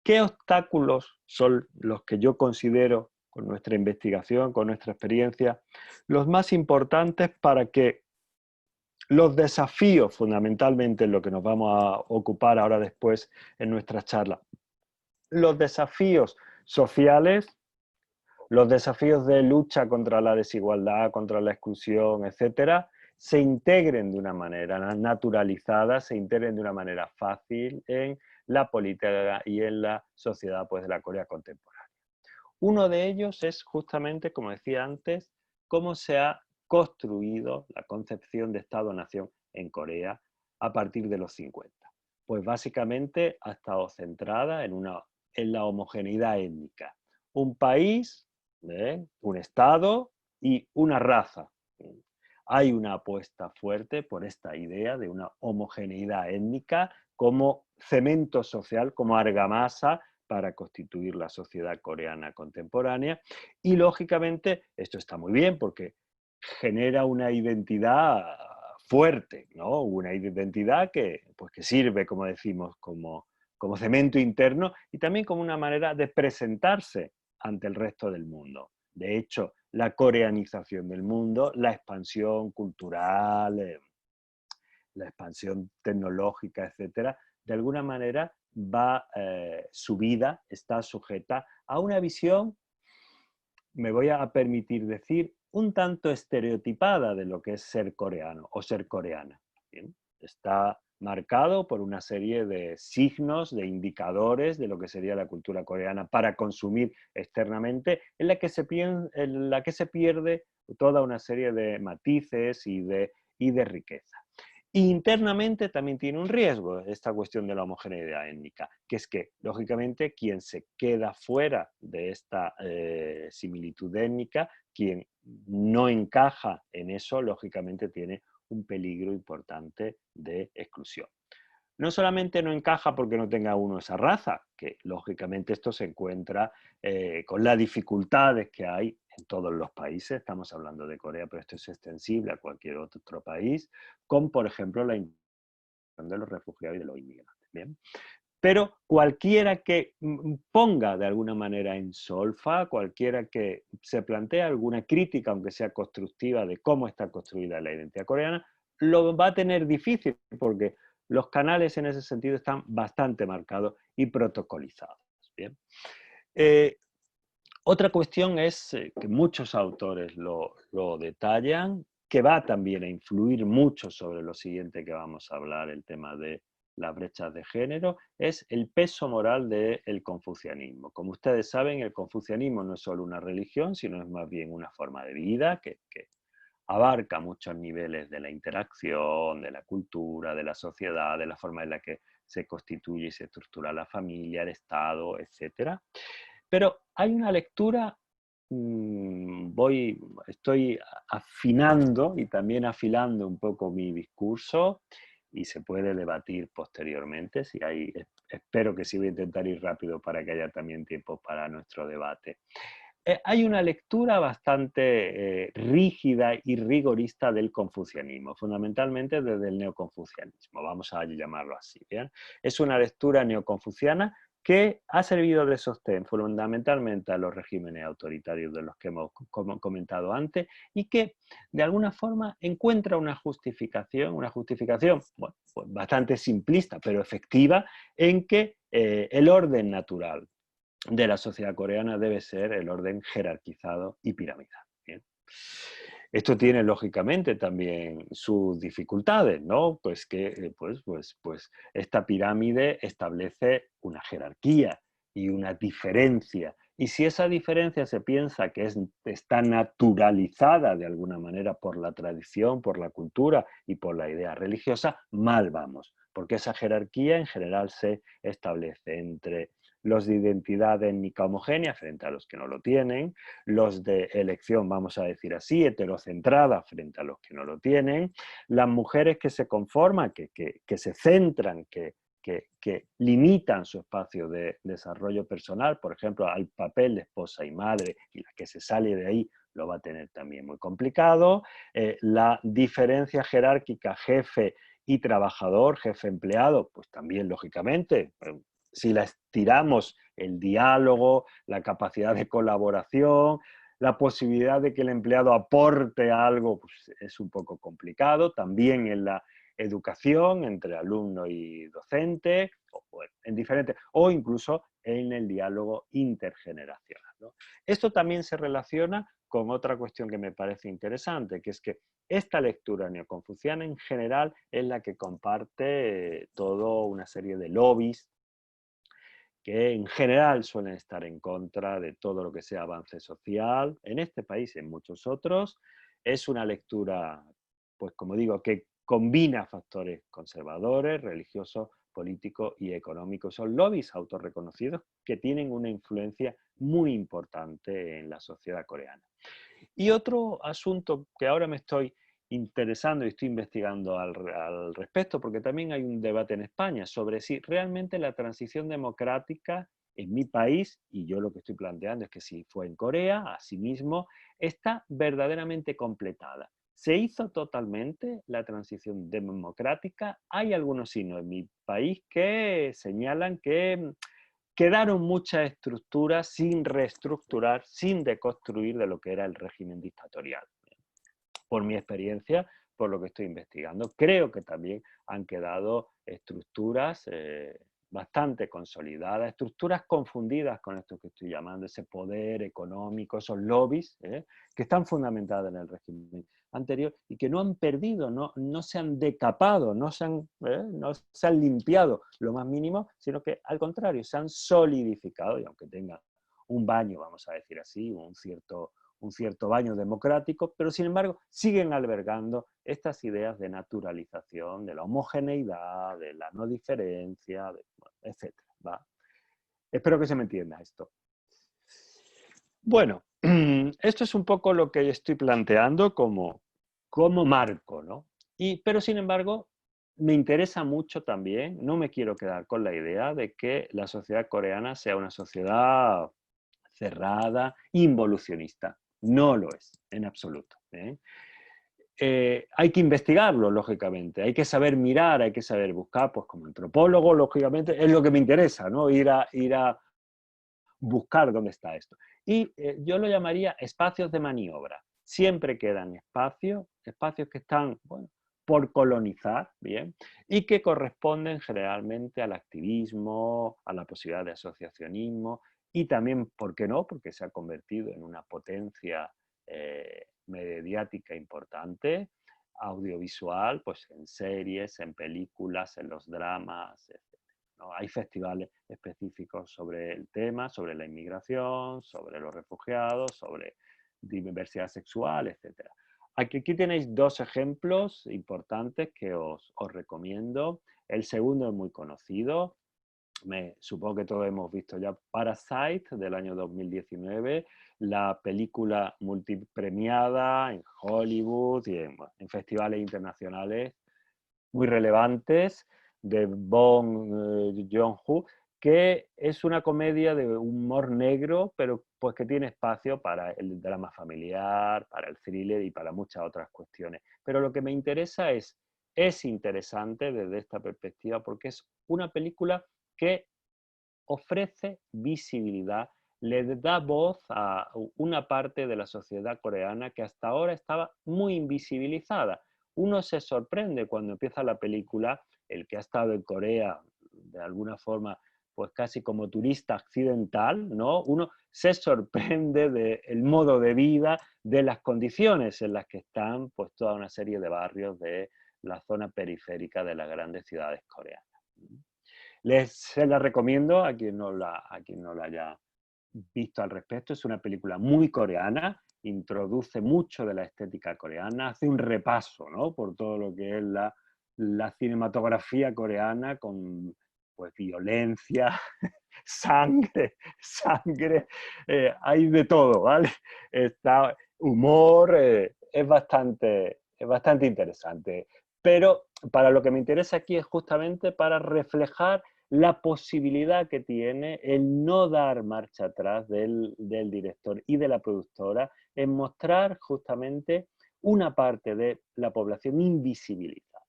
¿Qué obstáculos son los que yo considero, con nuestra investigación, con nuestra experiencia, los más importantes para que los desafíos, fundamentalmente en lo que nos vamos a ocupar ahora después en nuestra charla, los desafíos sociales, los desafíos de lucha contra la desigualdad, contra la exclusión, etcétera, se integren de una manera naturalizada, se integren de una manera fácil en la política y en la sociedad, pues, de la Corea contemporánea. Uno de ellos es justamente, como decía antes, cómo se ha construido la concepción de Estado-nación en Corea a partir de los 50. Pues básicamente ha estado centrada en la homogeneidad étnica. Un país, un Estado y una raza. Hay una apuesta fuerte por esta idea de una homogeneidad étnica como cemento social, como argamasa para constituir la sociedad coreana contemporánea. Y lógicamente esto está muy bien porque genera una identidad fuerte, ¿no? Una identidad que sirve, como decimos, como cemento interno y también como una manera de presentarse ante el resto del mundo. De hecho, la coreanización del mundo, la expansión cultural, la expansión tecnológica, etcétera, de alguna manera su vida está sujeta a una visión, me voy a permitir decir, un tanto estereotipada de lo que es ser coreano o ser coreana. ¿Bien? Está marcado por una serie de signos, de indicadores de lo que sería la cultura coreana para consumir externamente, en la que se pierde toda una serie de matices y de riqueza. Internamente también tiene un riesgo esta cuestión de la homogeneidad étnica, que es que, lógicamente, quien se queda fuera de esta similitud étnica, quien no encaja en eso, lógicamente tiene un peligro importante de exclusión. No solamente no encaja porque no tenga uno esa raza, que lógicamente esto se encuentra con las dificultades que hay en todos los países, estamos hablando de Corea, pero esto es extensible a cualquier otro país, con, por ejemplo, la inclusión de los refugiados y de los inmigrantes. ¿Bien? Pero cualquiera que ponga de alguna manera en solfa, cualquiera que se plantee alguna crítica, aunque sea constructiva, de cómo está construida la identidad coreana, lo va a tener difícil porque los canales en ese sentido están bastante marcados y protocolizados. ¿Bien? Otra cuestión es que muchos autores lo detallan, que va también a influir mucho sobre lo siguiente que vamos a hablar, el tema de las brechas de género, es el peso moral del confucianismo. Como ustedes saben, el confucianismo no es solo una religión, sino es más bien una forma de vida que abarca muchos niveles de la interacción, de la cultura, de la sociedad, de la forma en la que se constituye y se estructura la familia, el Estado, etc. Pero hay una lectura, estoy afinando y también afilando un poco mi discurso y se puede debatir posteriormente. Si hay, espero que sí, voy a intentar ir rápido para que haya también tiempo para nuestro debate. Hay una lectura bastante rígida y rigorista del confucianismo, fundamentalmente desde el neoconfucianismo, vamos a llamarlo así. ¿Bien? Es una lectura neoconfuciana que ha servido de sostén fundamentalmente a los regímenes autoritarios de los que hemos comentado antes y que de alguna forma encuentra una justificación bueno, pues bastante simplista pero efectiva en que el orden natural de la sociedad coreana debe ser el orden jerarquizado y piramidal. ¿Bien? Esto tiene lógicamente también sus dificultades, ¿no? Pues que pues esta pirámide establece una jerarquía y una diferencia. Y si esa diferencia se piensa que está naturalizada de alguna manera por la tradición, por la cultura y por la idea religiosa, mal vamos, porque esa jerarquía en general se establece entre los de identidad étnica homogénea frente a los que no lo tienen, los de elección, vamos a decir así, heterocentrada frente a los que no lo tienen, las mujeres que se conforman, que se centran, que limitan su espacio de desarrollo personal, por ejemplo, al papel de esposa y madre, y la que se sale de ahí lo va a tener también muy complicado, la diferencia jerárquica jefe y trabajador, jefe empleado, pues también lógicamente, si la estiramos, el diálogo, la capacidad de colaboración, la posibilidad de que el empleado aporte algo, pues es un poco complicado. También en la educación entre alumno y docente, o incluso en el diálogo intergeneracional, ¿no? Esto también se relaciona con otra cuestión que me parece interesante, que es que esta lectura neoconfuciana en general es la que comparte toda una serie de lobbies que en general suelen estar en contra de todo lo que sea avance social, en este país y en muchos otros. Es una lectura, pues como digo, que combina factores conservadores, religiosos, políticos y económicos. Son lobbies autorreconocidos que tienen una influencia muy importante en la sociedad coreana. Y otro asunto que ahora me estoy interesando y estoy investigando al respecto, porque también hay un debate en España sobre si realmente la transición democrática en mi país, y yo lo que estoy planteando es que si fue en Corea, asimismo, está verdaderamente completada. ¿Se hizo totalmente la transición democrática? Hay algunos signos en mi país que señalan que quedaron muchas estructuras sin reestructurar, sin deconstruir de lo que era el régimen dictatorial. Por mi experiencia, por lo que estoy investigando, creo que también han quedado estructuras bastante consolidadas, estructuras confundidas con esto que estoy llamando ese poder económico, esos lobbies, que están fundamentados en el régimen anterior y que no han perdido, no se han decapado, no se han limpiado lo más mínimo, sino que al contrario, se han solidificado, y aunque tengan un baño, vamos a decir así, un cierto baño democrático, pero sin embargo siguen albergando estas ideas de naturalización, de la homogeneidad, de la no diferencia, etc. ¿Va? Espero que se me entienda esto. Bueno, esto es un poco lo que estoy planteando como marco, ¿no? Pero sin embargo, me interesa mucho también, no me quiero quedar con la idea de que la sociedad coreana sea una sociedad cerrada, involucionista. No lo es, en absoluto. Hay que investigarlo, lógicamente, hay que saber mirar, hay que saber buscar, pues como antropólogo, lógicamente, es lo que me interesa, ¿no? Ir a buscar dónde está esto. Y yo lo llamaría espacios de maniobra. Siempre quedan espacios que están, bueno, por colonizar, ¿bien? Y que corresponden generalmente al activismo, a la posibilidad de asociacionismo y también, ¿por qué no? Porque se ha convertido en una potencia mediática importante, audiovisual, pues en series, en películas, en los dramas, ¿no? Hay festivales específicos sobre el tema, sobre la inmigración, sobre los refugiados, sobre diversidad sexual, etc. Aquí tenéis dos ejemplos importantes que os recomiendo. El segundo es muy conocido. Supongo que todos hemos visto ya Parasite del año 2019, la película multipremiada en Hollywood y en festivales internacionales muy relevantes de Bong Joon-ho, que es una comedia de humor negro, pero pues que tiene espacio para el drama familiar, para el thriller y para muchas otras cuestiones. Pero lo que me interesa es interesante desde esta perspectiva porque es una película que ofrece visibilidad, le da voz a una parte de la sociedad coreana que hasta ahora estaba muy invisibilizada. Uno se sorprende cuando empieza la película, el que ha estado en Corea de alguna forma, pues casi como turista accidental, ¿no? Uno se sorprende del modo de vida, de las condiciones en las que están pues toda una serie de barrios de la zona periférica de las grandes ciudades coreanas. Se la recomiendo a quien no la haya visto al respecto. Es una película muy coreana, introduce mucho de la estética coreana, hace un repaso, ¿no? Por todo lo que es la cinematografía coreana con pues violencia, sangre, hay de todo, ¿vale? Está humor, es bastante interesante. Pero para lo que me interesa aquí es justamente para reflejar la posibilidad que tiene el no dar marcha atrás del director y de la productora en mostrar justamente una parte de la población invisibilizada.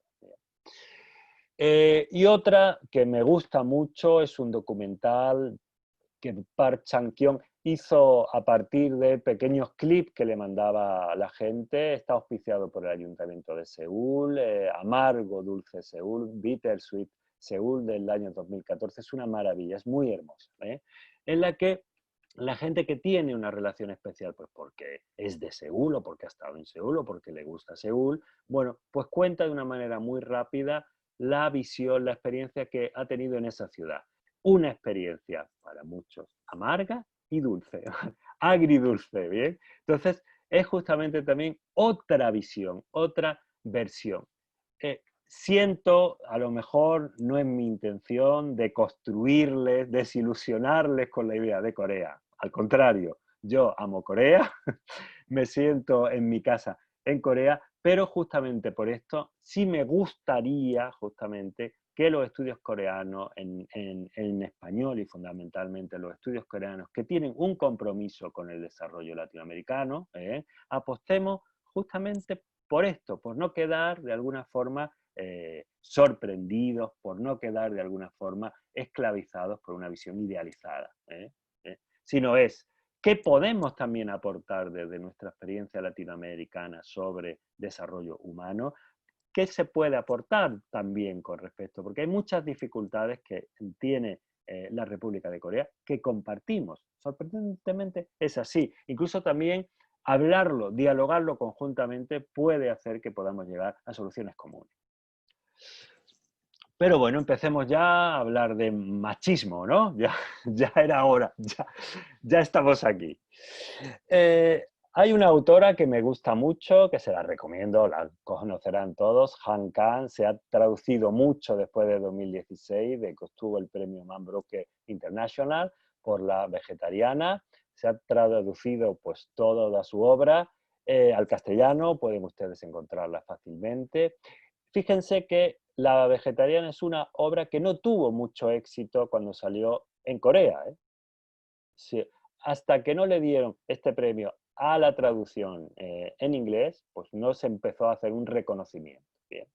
Y otra que me gusta mucho es un documental que Park Chan-kyung hizo a partir de pequeños clips que le mandaba a la gente. Está auspiciado por el Ayuntamiento de Seúl, Amargo Dulce Seúl, Bittersweet Seúl del año 2014. Es una maravilla, es muy hermosa, en la que la gente que tiene una relación especial, pues porque es de Seúl o porque ha estado en Seúl o porque le gusta Seúl, bueno, pues cuenta de una manera muy rápida la visión, la experiencia que ha tenido en esa ciudad. Una experiencia para muchos amarga y dulce, agridulce, ¿bien? Entonces, es justamente también otra visión, otra versión. Siento, a lo mejor no es mi intención de construirles, desilusionarles con la idea de Corea. Al contrario, yo amo Corea, me siento en mi casa en Corea, pero justamente por esto sí me gustaría justamente que los estudios coreanos en español y fundamentalmente los estudios coreanos que tienen un compromiso con el desarrollo latinoamericano, apostemos justamente por esto, por no quedar de alguna forma sorprendidos, por no quedar de alguna forma esclavizados por una visión idealizada, sino es ¿qué podemos también aportar desde nuestra experiencia latinoamericana sobre desarrollo humano? ¿Qué se puede aportar también con respecto? Porque hay muchas dificultades que tiene la República de Corea que compartimos. Sorprendentemente es así. Incluso también hablarlo, dialogarlo conjuntamente puede hacer que podamos llegar a soluciones comunes. Pero bueno, empecemos ya a hablar de machismo, ¿no? Ya era hora, ya estamos aquí. Hay una autora que me gusta mucho, que se la recomiendo, la conocerán todos, Han Kang, se ha traducido mucho después de 2016, de que obtuvo el premio Man Booker International por La Vegetariana, se ha traducido pues toda su obra al castellano, pueden ustedes encontrarla fácilmente. Fíjense que La Vegetariana es una obra que no tuvo mucho éxito cuando salió en Corea, ¿eh? Sí, hasta que no le dieron este premio a la traducción en inglés, pues no se empezó a hacer un reconocimiento. Bien.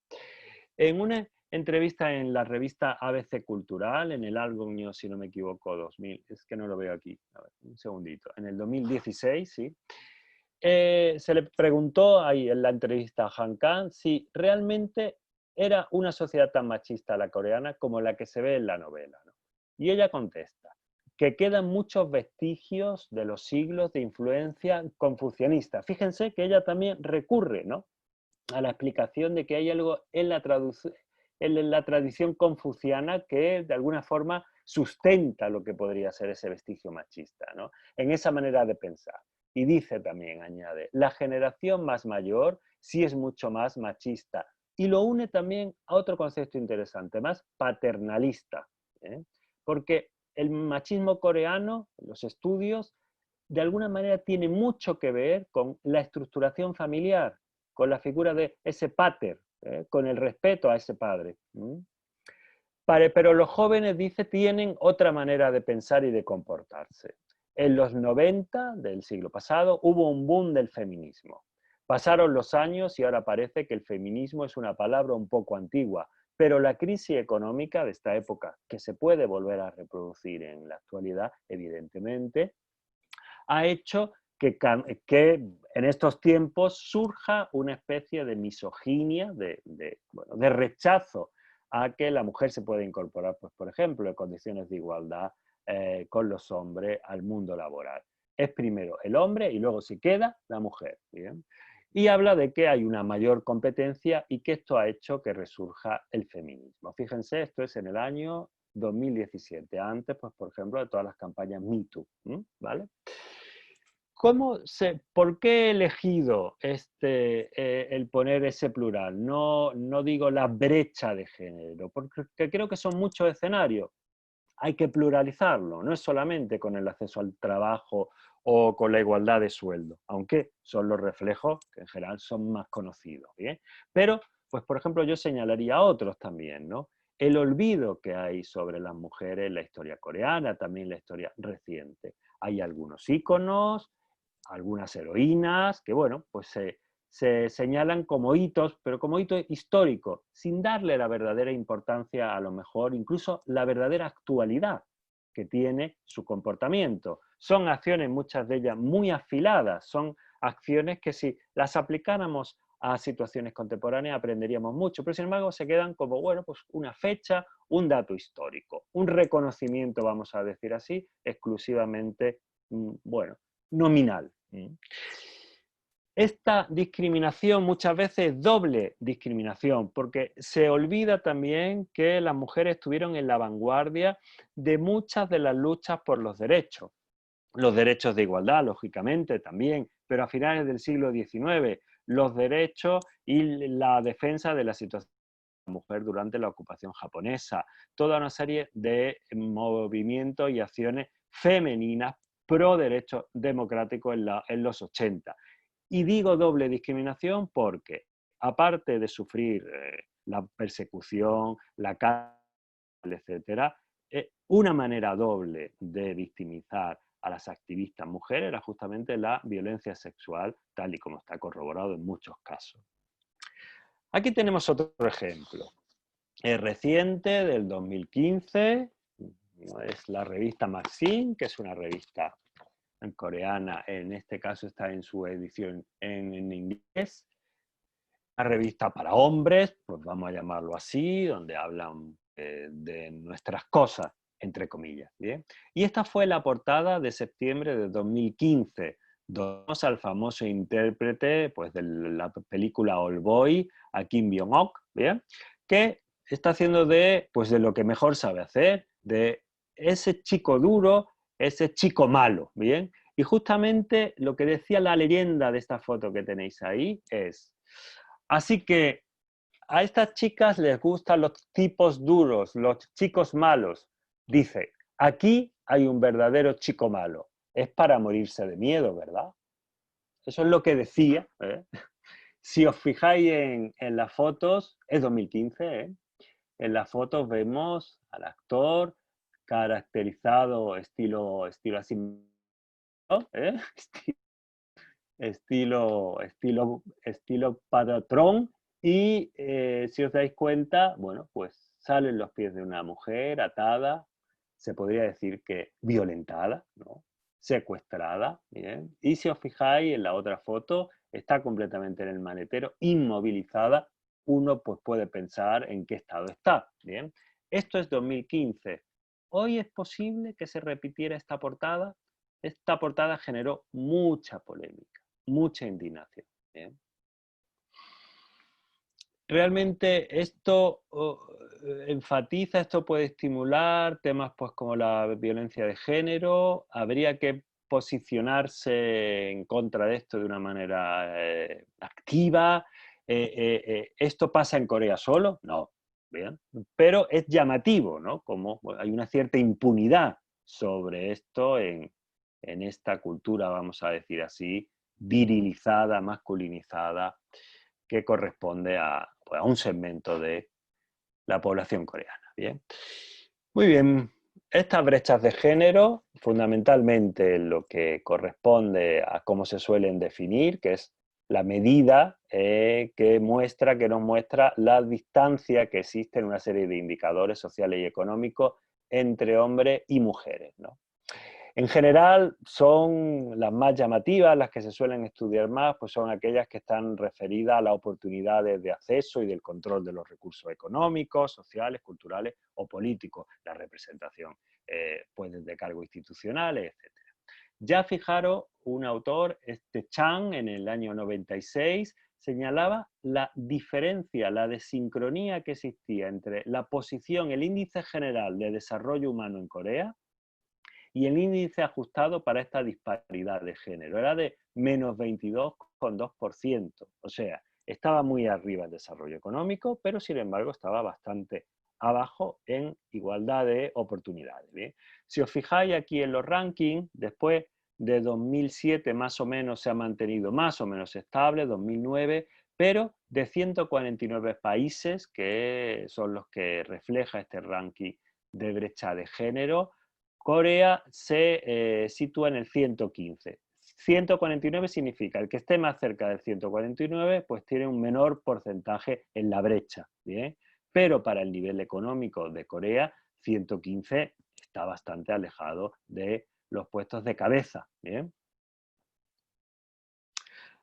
En una entrevista en la revista ABC Cultural, en el álbum, si no me equivoco, 2000, es que no lo veo aquí, a ver, un segundito, en el 2016, sí, se le preguntó ahí en la entrevista a Han Kang si realmente era una sociedad tan machista la coreana como la que se ve en la novela, ¿no? Y ella contesta que quedan muchos vestigios de los siglos de influencia confucianista. Fíjense que ella también recurre, ¿no?, a la explicación de que hay algo en la tradición confuciana que de alguna forma sustenta lo que podría ser ese vestigio machista, ¿no?, en esa manera de pensar. Y dice también, añade, la generación más mayor sí es mucho más machista. Y lo une también a otro concepto interesante, más paternalista, ¿eh? Porque el machismo coreano, los estudios, de alguna manera tiene mucho que ver con la estructuración familiar, con la figura de ese pater, con el respeto a ese padre. Pero los jóvenes, dice, tienen otra manera de pensar y de comportarse. En los 90 del siglo pasado hubo un boom del feminismo. Pasaron los años y ahora parece que el feminismo es una palabra un poco antigua, pero la crisis económica de esta época, que se puede volver a reproducir en la actualidad, evidentemente, ha hecho que en estos tiempos surja una especie de misoginia, de rechazo a que la mujer se pueda incorporar, pues, por ejemplo, en condiciones de igualdad con los hombres al mundo laboral. Es primero el hombre y luego se queda la mujer. ¿Bien? Y habla de que hay una mayor competencia y que esto ha hecho que resurja el feminismo. Fíjense, esto es en el año 2017, antes, pues, por ejemplo, de todas las campañas Me Too, ¿vale? ¿Por qué he elegido el poner ese plural? No digo la brecha de género, porque creo que son muchos escenarios. Hay que pluralizarlo, no es solamente con el acceso al trabajo o con la igualdad de sueldo, aunque son los reflejos que en general son más conocidos, ¿bien? Pero, pues por ejemplo, yo señalaría otros también, ¿no? El olvido que hay sobre las mujeres en la historia coreana, también la historia reciente. Hay algunos íconos, algunas heroínas que, bueno, pues se señalan como hitos, pero como hito histórico, sin darle la verdadera importancia, a lo mejor, incluso la verdadera actualidad que tiene su comportamiento. Son acciones, muchas de ellas, muy afiladas, son acciones que si las aplicáramos a situaciones contemporáneas aprenderíamos mucho, pero sin embargo se quedan como, bueno, pues una fecha, un dato histórico, un reconocimiento, vamos a decir así, exclusivamente, bueno, nominal. Esta discriminación muchas veces es doble discriminación, porque se olvida también que las mujeres estuvieron en la vanguardia de muchas de las luchas por los derechos de igualdad, lógicamente, también, pero a finales del siglo XIX, los derechos y la defensa de la situación de la mujer durante la ocupación japonesa, toda una serie de movimientos y acciones femeninas pro derechos democráticos en los 80. Y digo doble discriminación porque, aparte de sufrir la persecución, la cárcel, etcétera, una manera doble de victimizar a las activistas mujeres era justamente la violencia sexual, tal y como está corroborado en muchos casos. Aquí tenemos otro ejemplo. Es reciente, del 2015, es la revista Maxim, que es una revista coreana, en este caso está en su edición en inglés. Una revista para hombres, pues vamos a llamarlo así, donde hablan de nuestras cosas, entre comillas. ¿bien? Y esta fue la portada de septiembre de 2015, Vamos al famoso intérprete pues, de la película Old Boy, a Kim Byung-ok, ¿bien? Que está haciendo pues, de lo que mejor sabe hacer, de ese chico duro, ese chico malo, ¿bien? Y justamente lo que decía la leyenda de esta foto que tenéis ahí es, así que a estas chicas les gustan los tipos duros, los chicos malos. Dice, aquí hay un verdadero chico malo. Es para morirse de miedo, ¿verdad? Eso es lo que decía. ¿Eh? Si os fijáis en las fotos, es 2015, ¿eh? En las fotos vemos al actor caracterizado estilo así, ¿no? ¿Eh? Estilo Patrón. Y si os dais cuenta, bueno, pues salen los pies de una mujer atada, se podría decir que violentada, ¿no? Secuestrada, ¿bien? Y si os fijáis en la otra foto, está completamente en el maletero, inmovilizada. Uno pues puede pensar en qué estado está, ¿bien? Esto es 2015. ¿Hoy es posible que se repitiera esta portada? Esta portada generó mucha polémica, mucha indignación. ¿Bien? Realmente esto enfatiza, esto puede estimular temas pues, como la violencia de género. Habría que posicionarse en contra de esto de una manera activa. ¿Esto pasa en Corea solo? No. Bien. Pero es llamativo, ¿no? Como bueno, hay una cierta impunidad sobre esto en esta cultura, vamos a decir así, virilizada, masculinizada, que corresponde pues, a un segmento de la población coreana. ¿Bien? Muy bien, estas brechas de género, fundamentalmente lo que corresponde a cómo se suelen definir, que es la medida que nos muestra la distancia que existe en una serie de indicadores sociales y económicos entre hombres y mujeres, ¿no? En general son las más llamativas, las que se suelen estudiar más, pues son aquellas que están referidas a las oportunidades de acceso y del control de los recursos económicos, sociales, culturales o políticos, la representación pues de cargos institucionales, etc. Ya fijaros, un autor, Chang, en el año 96, señalaba la diferencia, la desincronía que existía entre la posición, el índice general de desarrollo humano en Corea, y el índice ajustado para esta disparidad de género era de menos 22,2%. O sea, estaba muy arriba el desarrollo económico, pero sin embargo estaba bastante abajo en igualdad de oportunidades. ¿Bien? Si os fijáis aquí en los rankings, después de 2007 más o menos se ha mantenido más o menos estable, 2009, pero de 149 países, que son los que refleja este ranking de brecha de género, Corea se sitúa en el 115. 149 significa el que esté más cerca del 149 pues tiene un menor porcentaje en la brecha, ¿bien? Pero para el nivel económico de Corea, 115 está bastante alejado de los puestos de cabeza, ¿bien?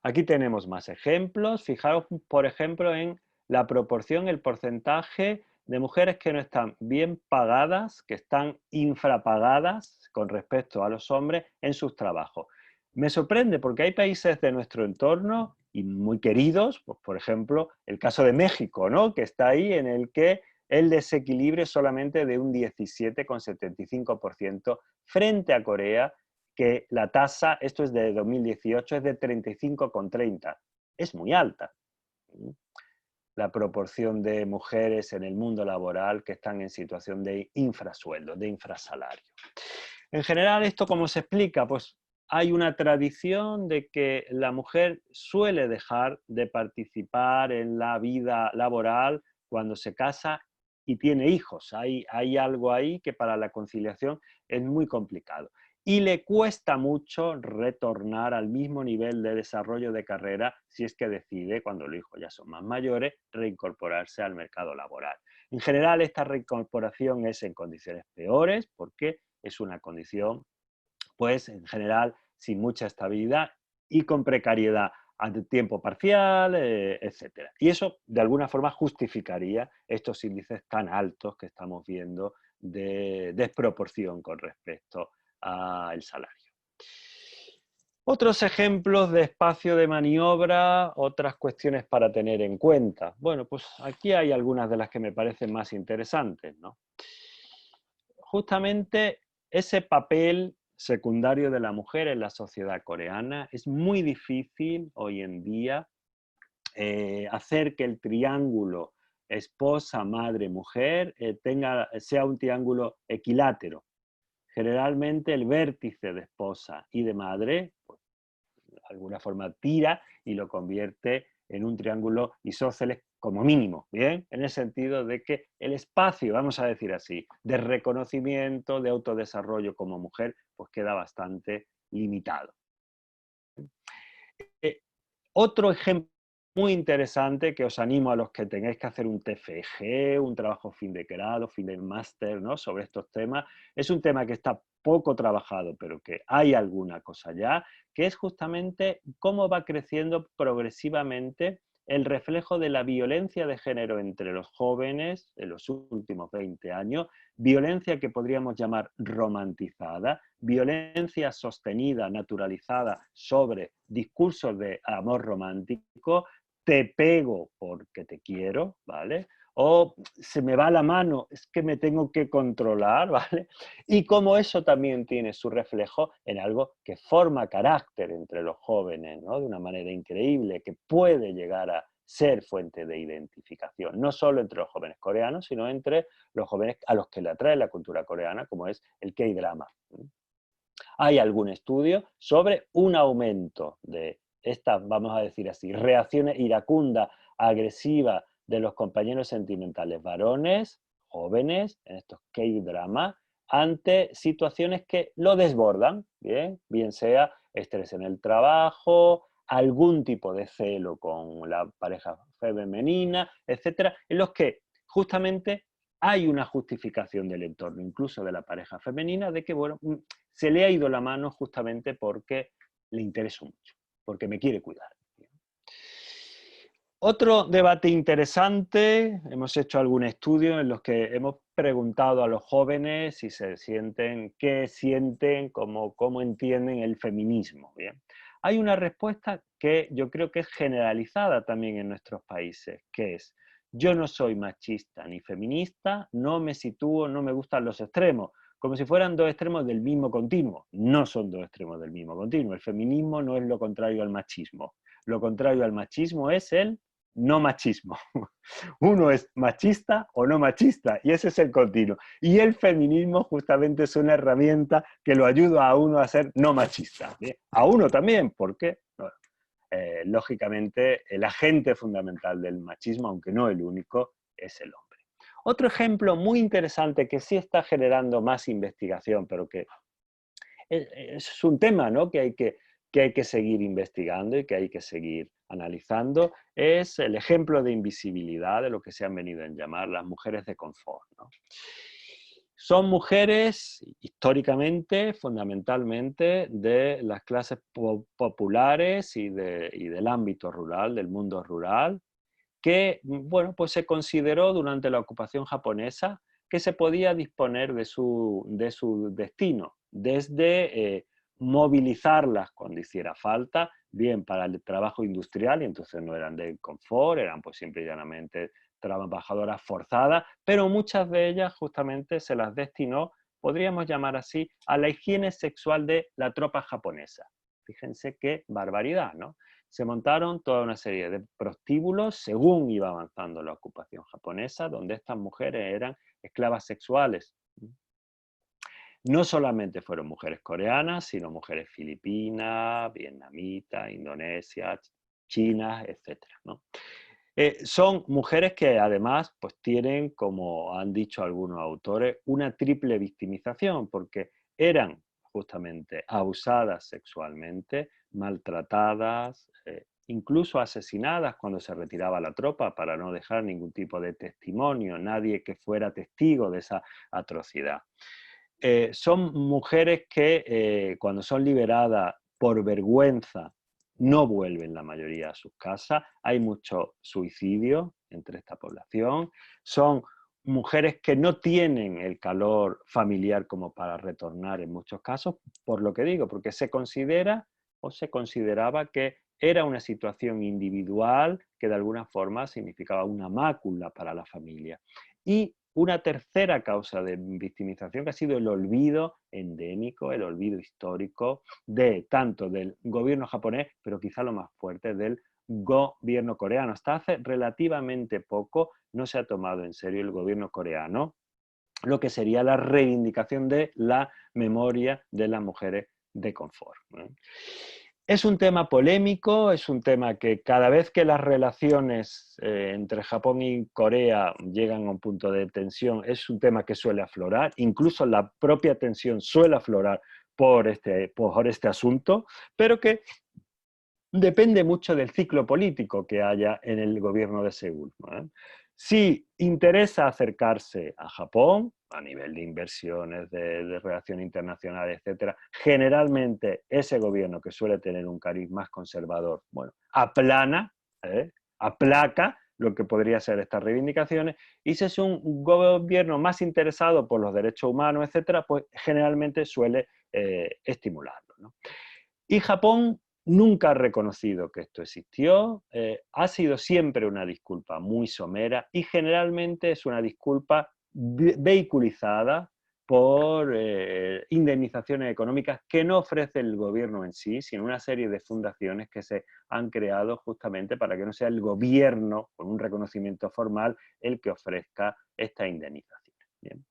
Aquí tenemos más ejemplos. Fijaros, por ejemplo, en la proporción, el porcentaje de mujeres que no están bien pagadas, que están infrapagadas con respecto a los hombres en sus trabajos. Me sorprende porque hay países de nuestro entorno y muy queridos, pues por ejemplo, el caso de México, ¿no? Que está ahí, en el que el desequilibrio es solamente de un 17,75% frente a Corea, que la tasa, esto es de 2018, es de 35,30. Es muy alta. La proporción de mujeres en el mundo laboral que están en situación de infrasueldo, de infrasalario. En general, ¿esto cómo se explica? Pues hay una tradición de que la mujer suele dejar de participar en la vida laboral cuando se casa y tiene hijos. Hay algo ahí que para la conciliación es muy complicado. Y le cuesta mucho retornar al mismo nivel de desarrollo de carrera si es que decide, cuando los hijos ya son más mayores, reincorporarse al mercado laboral. En general, esta reincorporación es en condiciones peores porque es una condición, pues, en general, sin mucha estabilidad y con precariedad a tiempo parcial, etc. Y eso, de alguna forma, justificaría estos índices tan altos que estamos viendo de desproporción con respecto al salario. Otros ejemplos de espacio de maniobra, otras cuestiones para tener en cuenta. Bueno, pues aquí hay algunas de las que me parecen más interesantes, ¿no? Justamente ese papel secundario de la mujer en la sociedad coreana es muy difícil hoy en día hacer que el triángulo esposa, madre, mujer sea un triángulo equilátero. Generalmente el vértice de esposa y de madre, pues, de alguna forma tira y lo convierte en un triángulo isósceles como mínimo, ¿bien? En el sentido de que el espacio, vamos a decir así, de reconocimiento, de autodesarrollo como mujer, pues queda bastante limitado. Eh, Otro ejemplo muy interesante que os animo a los que tengáis que hacer un TFG, un trabajo fin de grado, fin de máster, ¿no? Sobre estos temas, es un tema que está poco trabajado, pero que hay alguna cosa ya, que es justamente cómo va creciendo progresivamente el reflejo de la violencia de género entre los jóvenes en los últimos 20 años, violencia que podríamos llamar romantizada, violencia sostenida, naturalizada sobre discursos de amor romántico, te pego porque te quiero, ¿vale? O se me va la mano, es que me tengo que controlar, ¿vale? Y como eso también tiene su reflejo en algo que forma carácter entre los jóvenes, ¿no? De una manera increíble, que puede llegar a ser fuente de identificación, no solo entre los jóvenes coreanos, sino entre los jóvenes a los que le atrae la cultura coreana, como es el K-drama. Hay algún estudio sobre un aumento de estas, vamos a decir así, reacciones iracundas, agresivas de los compañeros sentimentales varones, jóvenes, en estos K-drama, ante situaciones que lo desbordan, bien sea estrés en el trabajo, algún tipo de celo con la pareja femenina, etcétera, en los que justamente hay una justificación del entorno, incluso de la pareja femenina, de que, bueno, se le ha ido la mano justamente porque le intereso mucho, porque me quiere cuidar. Otro debate interesante, hemos hecho algún estudio en los que hemos preguntado a los jóvenes si se sienten, qué sienten, cómo entienden el feminismo. ¿Bien? Hay una respuesta que yo creo que es generalizada también en nuestros países, que es: yo no soy machista ni feminista, no me sitúo, no me gustan los extremos, como si fueran dos extremos del mismo continuo. No son dos extremos del mismo continuo. El feminismo no es lo contrario al machismo. Lo contrario al machismo es el no machismo. Uno es machista o no machista, y ese es el continuo. Y el feminismo justamente es una herramienta que lo ayuda a uno a ser no machista. ¿Bien? A uno también, porque bueno, lógicamente el agente fundamental del machismo, aunque no el único, es el hombre. Otro ejemplo muy interesante que sí está generando más investigación, pero que es un tema, ¿no? que hay que seguir investigando y que hay que seguir analizando, es el ejemplo de invisibilidad de lo que se han venido a llamar las mujeres de confort, ¿no? Son mujeres históricamente, fundamentalmente, de las clases populares y del ámbito rural, del mundo rural, que, bueno, pues se consideró durante la ocupación japonesa que se podía disponer de su destino, desde movilizarlas cuando hiciera falta, bien para el trabajo industrial, y entonces no eran de confort, eran pues simple y llanamente trabajadoras forzadas, pero muchas de ellas justamente se las destinó, podríamos llamar así, a la higiene sexual de la tropa japonesa. Fíjense qué barbaridad, ¿no? Se montaron toda una serie de prostíbulos según iba avanzando la ocupación japonesa, donde estas mujeres eran esclavas sexuales. No solamente fueron mujeres coreanas, sino mujeres filipinas, vietnamitas, indonesias, chinas, etc., ¿no? Son mujeres que además pues, tienen, como han dicho algunos autores, una triple victimización, porque eran justamente abusadas sexualmente, maltratadas, incluso asesinadas cuando se retiraba la tropa para no dejar ningún tipo de testimonio, nadie que fuera testigo de esa atrocidad. Son mujeres que cuando son liberadas por vergüenza no vuelven la mayoría a sus casas, hay mucho suicidio entre esta población, son mujeres que no tienen el calor familiar como para retornar en muchos casos, por lo que digo, porque se considera o se consideraba que era una situación individual que de alguna forma significaba una mácula para la familia. Y una tercera causa de victimización que ha sido el olvido endémico, el olvido histórico de tanto del gobierno japonés, pero quizá lo más fuerte del gobierno coreano. Hasta hace relativamente poco no se ha tomado en serio el gobierno coreano lo que sería la reivindicación de la memoria de las mujeres de confort. Es un tema polémico, es un tema que cada vez que las relaciones entre Japón y Corea llegan a un punto de tensión, es un tema que suele aflorar, incluso la propia tensión suele aflorar por este asunto, pero que depende mucho del ciclo político que haya en el gobierno de Seúl, ¿no? Si interesa acercarse a Japón, a nivel de inversiones, de relaciones internacionales, etcétera, generalmente ese gobierno que suele tener un cariz más conservador, bueno, aplaca lo que podría ser estas reivindicaciones, y si es un gobierno más interesado por los derechos humanos, etcétera, pues generalmente suele estimularlo, ¿no? Y Japón nunca ha reconocido que esto existió, ha sido siempre una disculpa muy somera y generalmente es una disculpa vehiculizada por indemnizaciones económicas que no ofrece el gobierno en sí, sino una serie de fundaciones que se han creado justamente para que no sea el gobierno, con un reconocimiento formal, el que ofrezca esta indemnización. Bien.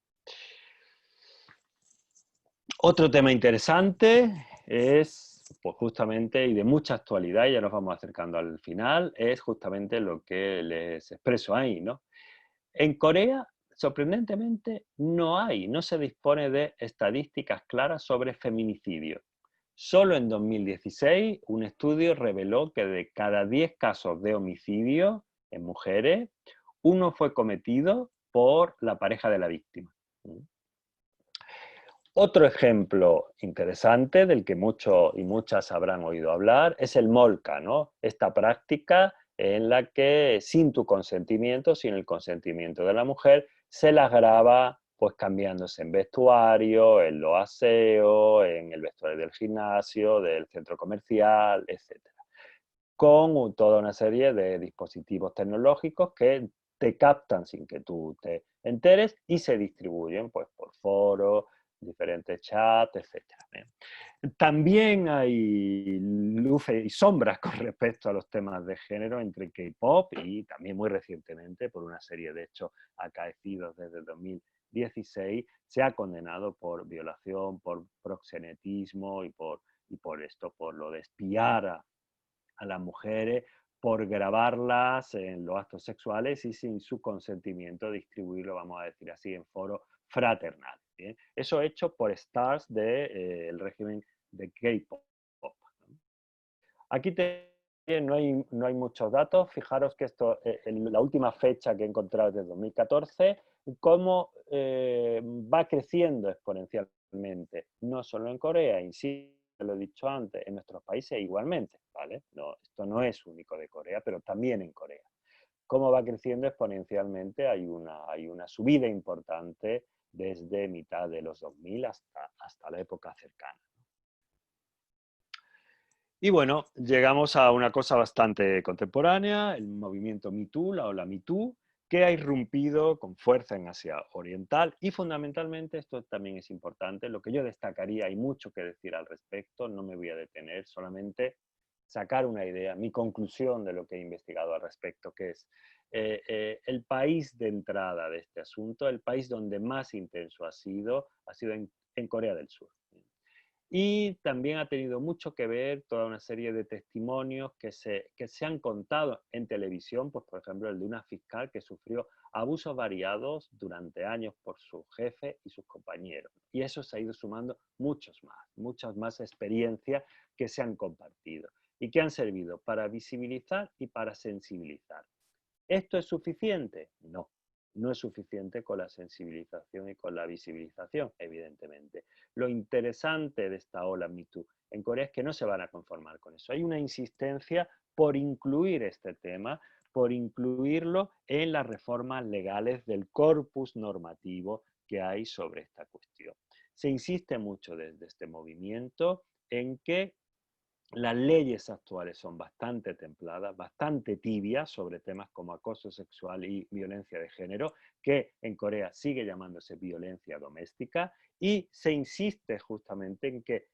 Otro tema interesante es, pues justamente, y de mucha actualidad, ya nos vamos acercando al final, es justamente lo que les expreso ahí, ¿no? En Corea, sorprendentemente, no se dispone de estadísticas claras sobre feminicidio. Solo en 2016, un estudio reveló que de cada 10 casos de homicidio en mujeres, uno fue cometido por la pareja de la víctima. Otro ejemplo interesante del que muchos y muchas habrán oído hablar es el molca, ¿no? Esta práctica en la que sin tu consentimiento, sin el consentimiento de la mujer, se las graba pues cambiándose en vestuario, en los aseos, en el vestuario del gimnasio, del centro comercial, etc. Con toda una serie de dispositivos tecnológicos que te captan sin que tú te enteres y se distribuyen pues, por foros, diferentes chats, etc. También hay luces y sombras con respecto a los temas de género entre K-pop y también muy recientemente, por una serie de hechos acaecidos desde 2016, se ha condenado por violación, por proxenetismo y por lo de espiar a las mujeres, por grabarlas en los actos sexuales y sin su consentimiento distribuirlo, vamos a decir así, en foros fraternales. ¿Bien? Eso hecho por stars del régimen de K-pop. Aquí no hay muchos datos. Fijaros que esto, la última fecha que he encontrado es de 2014, cómo va creciendo exponencialmente, no solo en Corea, insisto, lo he dicho antes, en nuestros países igualmente, ¿vale? No, esto no es único de Corea, pero también en Corea. Cómo va creciendo exponencialmente, hay una subida importante desde mitad de los 2000 hasta la época cercana. Y bueno, llegamos a una cosa bastante contemporánea, el movimiento Me Too, la ola Me Too, que ha irrumpido con fuerza en Asia Oriental y fundamentalmente, esto también es importante, lo que yo destacaría, hay mucho que decir al respecto, no me voy a detener, solamente sacar una idea, mi conclusión de lo que he investigado al respecto, que es el país de entrada de este asunto, el país donde más intenso ha sido en Corea del Sur. Y también ha tenido mucho que ver toda una serie de testimonios que se han contado en televisión, pues por ejemplo el de una fiscal que sufrió abusos variados durante años por su jefe y sus compañeros. Y eso se ha ido sumando muchas más experiencias que se han compartido y que han servido para visibilizar y para sensibilizar. ¿Esto es suficiente? No. No es suficiente con la sensibilización y con la visibilización, evidentemente. Lo interesante de esta ola Me Too en Corea es que no se van a conformar con eso. Hay una insistencia por incluir este tema, por incluirlo en las reformas legales del corpus normativo que hay sobre esta cuestión. Se insiste mucho desde este movimiento en que Las leyes actuales son bastante templadas, bastante tibias sobre temas como acoso sexual y violencia de género, que en Corea sigue llamándose violencia doméstica, y se insiste justamente en que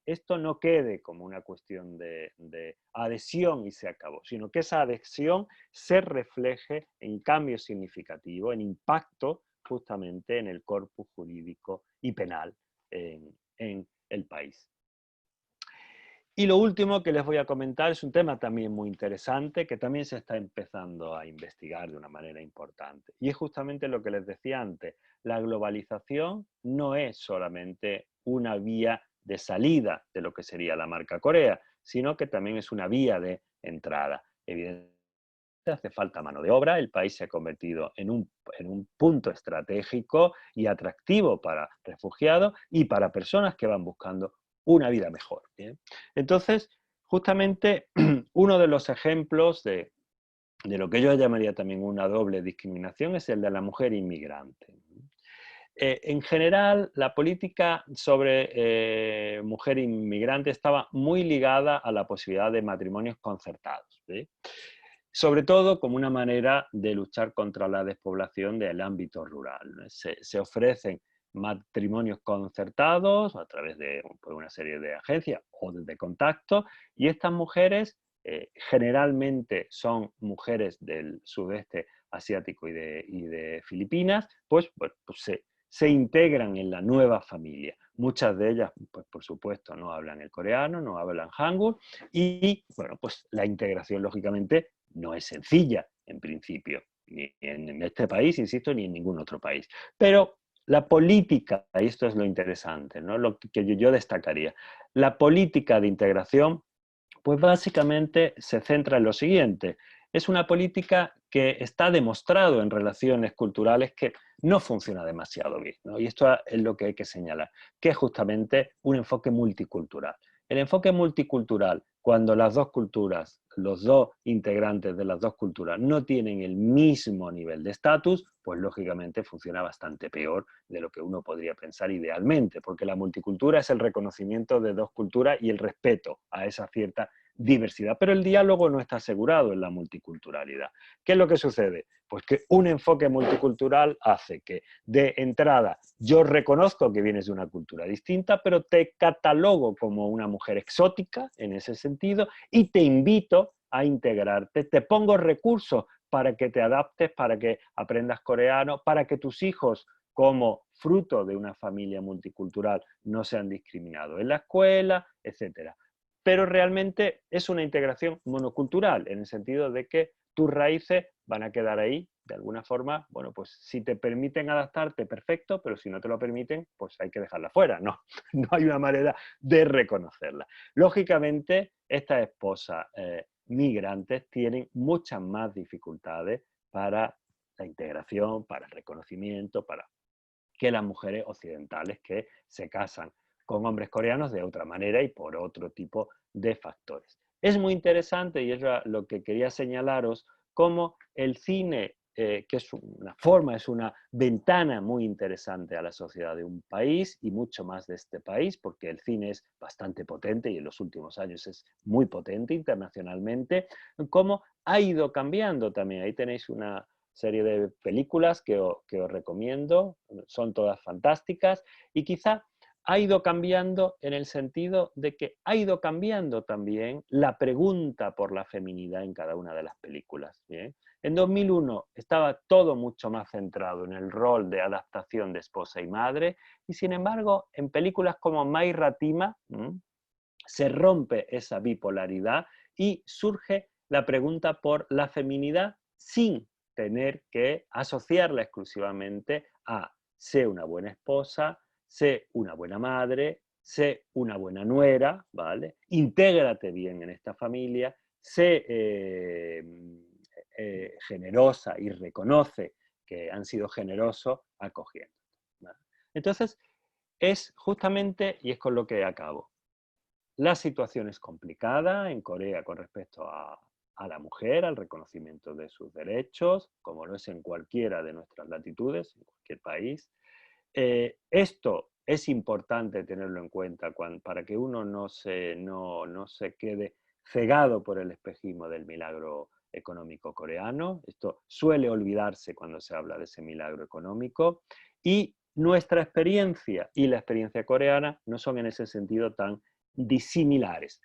esto no quede como una cuestión de adhesión y se acabó, sino que esa adhesión se refleje en cambio significativo, en impacto justamente en el corpus jurídico y penal en el país. Y lo último que les voy a comentar es un tema también muy interesante que también se está empezando a investigar de una manera importante. Y es justamente lo que les decía antes, la globalización no es solamente una vía de salida de lo que sería la marca Corea, sino que también es una vía de entrada. Evidentemente hace falta mano de obra, el país se ha convertido en un punto estratégico y atractivo para refugiados y para personas que van buscando una vida mejor. ¿Bien? Entonces, justamente uno de los ejemplos de lo que yo llamaría también una doble discriminación es el de la mujer inmigrante. En general, la política sobre mujer inmigrante estaba muy ligada a la posibilidad de matrimonios concertados, ¿sí? Sobre todo como una manera de luchar contra la despoblación del ámbito rural. Se ofrecen matrimonios concertados a través de una serie de agencias o de contacto, y estas mujeres generalmente son mujeres del sudeste asiático y de Filipinas, pues, bueno, pues se integran en la nueva familia. Muchas de ellas, pues por supuesto, no hablan el coreano, no hablan hangul, y bueno, pues la integración lógicamente no es sencilla en principio, ni en este país, insisto, ni en ningún otro país. Pero la política, y esto es lo interesante, ¿no? Lo que yo destacaría, la política de integración, pues básicamente se centra en lo siguiente. Es una política que está demostrado en relaciones culturales que no funciona demasiado bien, ¿no? Y esto es lo que hay que señalar, que es justamente un enfoque multicultural. El enfoque multicultural, cuando las dos culturas, los dos integrantes de las dos culturas no tienen el mismo nivel de estatus, pues lógicamente funciona bastante peor de lo que uno podría pensar idealmente, porque la multicultura es el reconocimiento de dos culturas y el respeto a esa cierta diversidad, pero el diálogo no está asegurado en la multiculturalidad. ¿Qué es lo que sucede? Pues que un enfoque multicultural hace que, de entrada, yo reconozco que vienes de una cultura distinta, pero te catalogo como una mujer exótica en ese sentido y te invito a integrarte, te pongo recursos para que te adaptes, para que aprendas coreano, para que tus hijos, como fruto de una familia multicultural, no sean discriminados en la escuela, etcétera. Pero realmente es una integración monocultural, en el sentido de que tus raíces van a quedar ahí, de alguna forma. Bueno, pues si te permiten adaptarte, perfecto, pero si no te lo permiten, pues hay que dejarla fuera. No, no hay una manera de reconocerla. Lógicamente, estas esposas migrantes tienen muchas más dificultades para la integración, para el reconocimiento, para que las mujeres occidentales que se casan con hombres coreanos de otra manera y por otro tipo de factores. Es muy interesante, y es lo que quería señalaros, cómo el cine, que es una forma, es una ventana muy interesante a la sociedad de un país y mucho más de este país, porque el cine es bastante potente y en los últimos años es muy potente internacionalmente, cómo ha ido cambiando también. Ahí tenéis una serie de películas que os recomiendo, son todas fantásticas, y quizá ha ido cambiando en el sentido de que ha ido cambiando también la pregunta por la feminidad en cada una de las películas. ¿Bien? En 2001 estaba todo mucho más centrado en el rol de adaptación de esposa y madre, y sin embargo en películas como Mai Ratima se rompe esa bipolaridad y surge la pregunta por la feminidad sin tener que asociarla exclusivamente a sé una buena esposa, sé una buena madre, sé una buena nuera, ¿vale? Intégrate bien en esta familia, sé generosa y reconoce que han sido generosos acogiendo. ¿Vale? Entonces, es justamente, y es con lo que acabo, la situación es complicada en Corea con respecto a la mujer, al reconocimiento de sus derechos, como lo es en cualquiera de nuestras latitudes, en cualquier país. Esto es importante tenerlo en cuenta para que uno no se quede cegado por el espejismo del milagro económico coreano. Esto suele olvidarse cuando se habla de ese milagro económico, y nuestra experiencia y la experiencia coreana no son en ese sentido tan disimilares,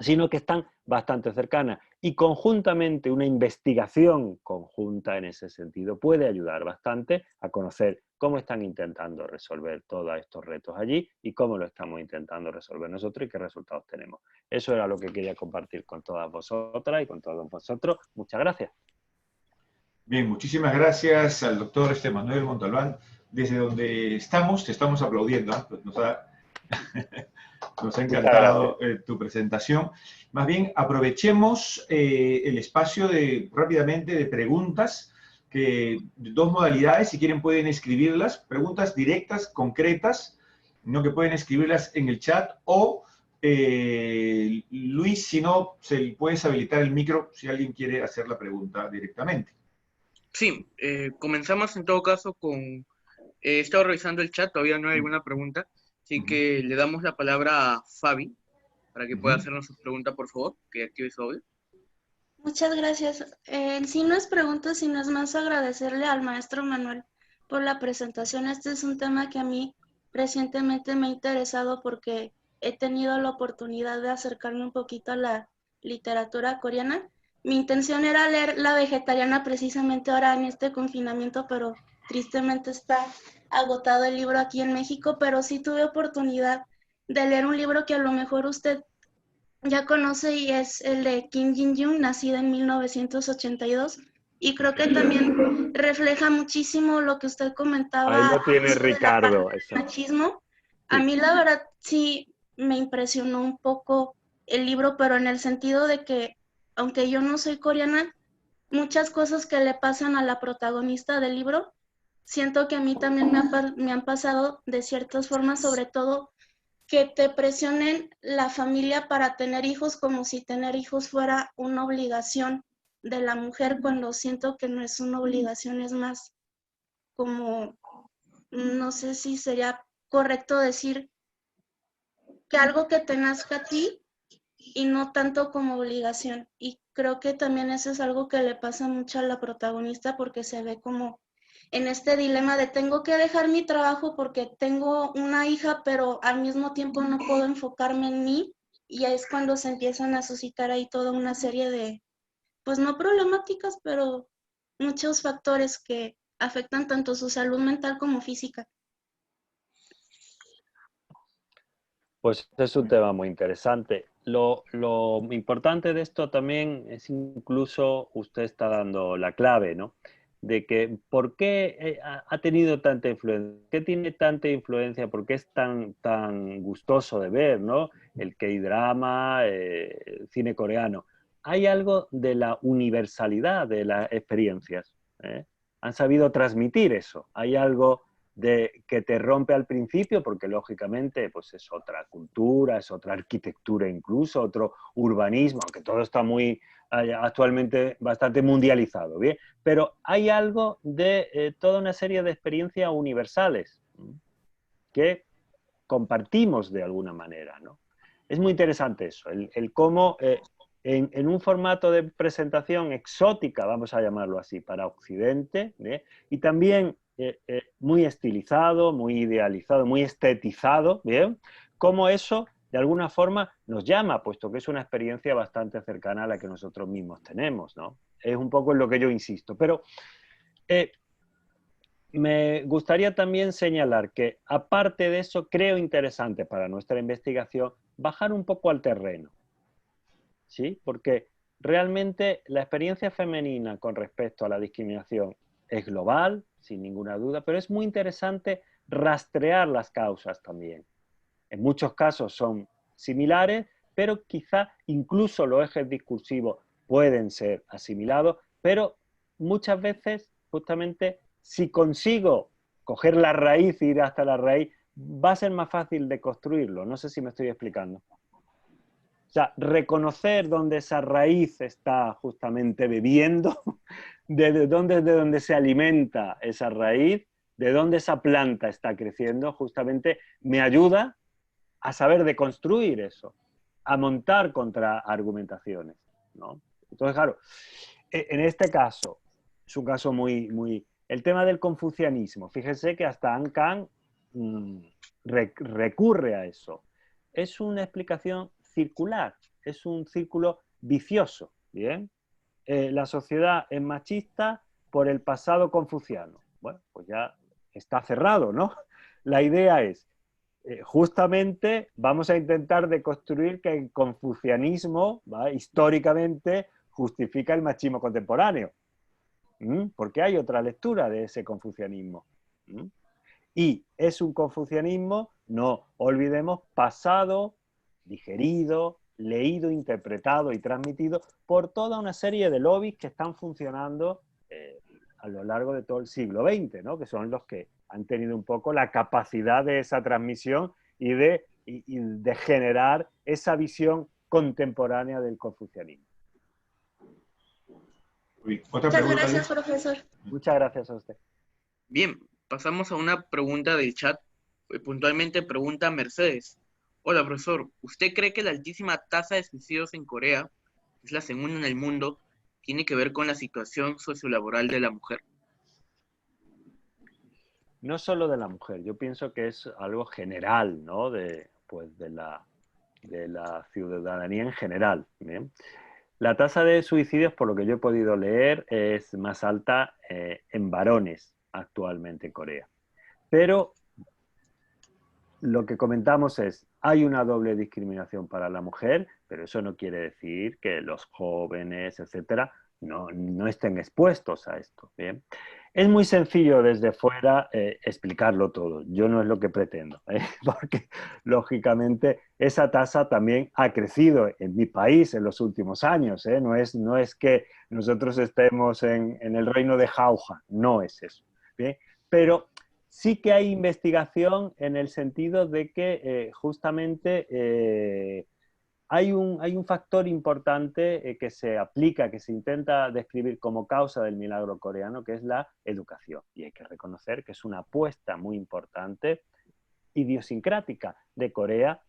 sino que están bastante cercanas, y conjuntamente una investigación conjunta en ese sentido puede ayudar bastante a conocer cómo están intentando resolver todos estos retos allí y cómo lo estamos intentando resolver nosotros y qué resultados tenemos. Eso era lo que quería compartir con todas vosotras y con todos vosotros. Muchas gracias. Bien, muchísimas gracias al doctor Manuel Montalbán. Desde donde estamos, te estamos aplaudiendo, ¿eh? Nos ha encantado tu presentación. Más bien, aprovechemos el espacio rápidamente de preguntas, dos modalidades, si quieren pueden escribirlas, preguntas directas, concretas, no, que pueden escribirlas en el chat, o Luis, si no, puedes habilitar el micro si alguien quiere hacer la pregunta directamente. Sí, comenzamos en todo caso con... he estado revisando el chat, todavía no hay alguna pregunta, así que le damos la palabra a Fabi para que pueda hacernos su pregunta, por favor, que active su audio. Muchas gracias. Sí no es pregunta, sino es más agradecerle al maestro Manuel por la presentación. Este es un tema que a mí recientemente me ha interesado porque he tenido la oportunidad de acercarme un poquito a la literatura coreana. Mi intención era leer La Vegetariana precisamente ahora en este confinamiento, pero tristemente está agotado el libro aquí en México, pero sí tuve oportunidad de leer un libro que a lo mejor usted ya conoce, y es el de Kim Jin-young, nacida en 1982, y creo que también refleja muchísimo lo que usted comentaba. Ahí lo tiene Ricardo. Machismo. A mí la verdad sí me impresionó un poco el libro, pero en el sentido de que, aunque yo no soy coreana, muchas cosas que le pasan a la protagonista del libro, siento que a mí también me han pasado de ciertas formas, sobre todo que te presionen la familia para tener hijos como si tener hijos fuera una obligación de la mujer, cuando siento que no es una obligación, es más como, no sé si sería correcto decir que algo que te nazca a ti y no tanto como obligación. Y creo que también eso es algo que le pasa mucho a la protagonista, porque se ve como en este dilema de tengo que dejar mi trabajo porque tengo una hija, pero al mismo tiempo no puedo enfocarme en mí, y es cuando se empiezan a suscitar ahí toda una serie de, pues no problemáticas, pero muchos factores que afectan tanto su salud mental como física. Pues es un tema muy interesante. Lo importante de esto también es, incluso usted está dando la clave, ¿no? De que por qué ha tenido tanta influencia, qué tiene tanta influencia, por qué es tan gustoso de ver, ¿no? El K-drama, el cine coreano. Hay algo de la universalidad de las experiencias, ¿eh? Han sabido transmitir eso. Hay algo de que te rompe al principio, porque lógicamente pues es otra cultura, es otra arquitectura, incluso otro urbanismo, aunque todo está muy actualmente bastante mundializado, ¿bien? Pero hay algo de toda una serie de experiencias universales que compartimos de alguna manera, ¿no? Es muy interesante eso, el cómo en un formato de presentación exótica, vamos a llamarlo así, para Occidente, ¿eh? Y también muy estilizado, muy idealizado, muy estetizado, ¿bien? Cómo eso de alguna forma nos llama, puesto que es una experiencia bastante cercana a la que nosotros mismos tenemos, ¿no? Es un poco en lo que yo insisto, pero me gustaría también señalar que, aparte de eso, creo interesante para nuestra investigación bajar un poco al terreno, ¿sí? Porque realmente la experiencia femenina con respecto a la discriminación es global, sin ninguna duda, pero es muy interesante rastrear las causas también. En muchos casos son similares, pero quizá incluso los ejes discursivos pueden ser asimilados, pero muchas veces, justamente, si consigo coger la raíz e ir hasta la raíz, va a ser más fácil de construirlo. No sé si me estoy explicando. O sea, reconocer dónde esa raíz está justamente bebiendo, de dónde se alimenta esa raíz, de dónde esa planta está creciendo, justamente me ayuda a saber deconstruir eso, a montar contraargumentaciones, ¿no? Entonces, claro, en este caso, es un caso muy... El tema del confucianismo, fíjense que hasta Anh Kang recurre a eso. Es una explicación circular, es un círculo vicioso, ¿bien? La sociedad es machista por el pasado confuciano. Bueno, pues ya está cerrado, ¿no? La idea es, justamente vamos a intentar deconstruir que el confucianismo, ¿va?, históricamente justifica el machismo contemporáneo. Porque hay otra lectura de ese confucianismo. Y es un confucianismo, no olvidemos, pasado, digerido, leído, interpretado y transmitido por toda una serie de lobbies que están funcionando a lo largo de todo el siglo XX, ¿no? Que son los que han tenido un poco la capacidad de esa transmisión y de generar esa visión contemporánea del confucianismo. ¿Otra Muchas pregunta, gracias, Luis? profesor. Muchas gracias a usted. Bien, pasamos a una pregunta del chat. Puntualmente pregunta Mercedes. Hola, profesor. ¿Usted cree que la altísima tasa de suicidios en Corea, que es la segunda en el mundo, tiene que ver con la situación sociolaboral de la mujer? No solo de la mujer, yo pienso que es algo general, ¿no? De la ciudadanía en general, ¿bien? La tasa de suicidios, por lo que yo he podido leer, es más alta en varones actualmente en Corea. Pero lo que comentamos es, hay una doble discriminación para la mujer, pero eso no quiere decir que los jóvenes, etcétera, no estén expuestos a esto, ¿bien? Es muy sencillo desde fuera explicarlo todo. Yo no es lo que pretendo, porque lógicamente esa tasa también ha crecido en mi país en los últimos años. No es que nosotros estemos en el reino de Jauja, no es eso, ¿bien? Pero sí que hay investigación en el sentido de que justamente hay un factor importante que se aplica, que se intenta describir como causa del milagro coreano, que es la educación. Y hay que reconocer que es una apuesta muy importante, idiosincrática de Corea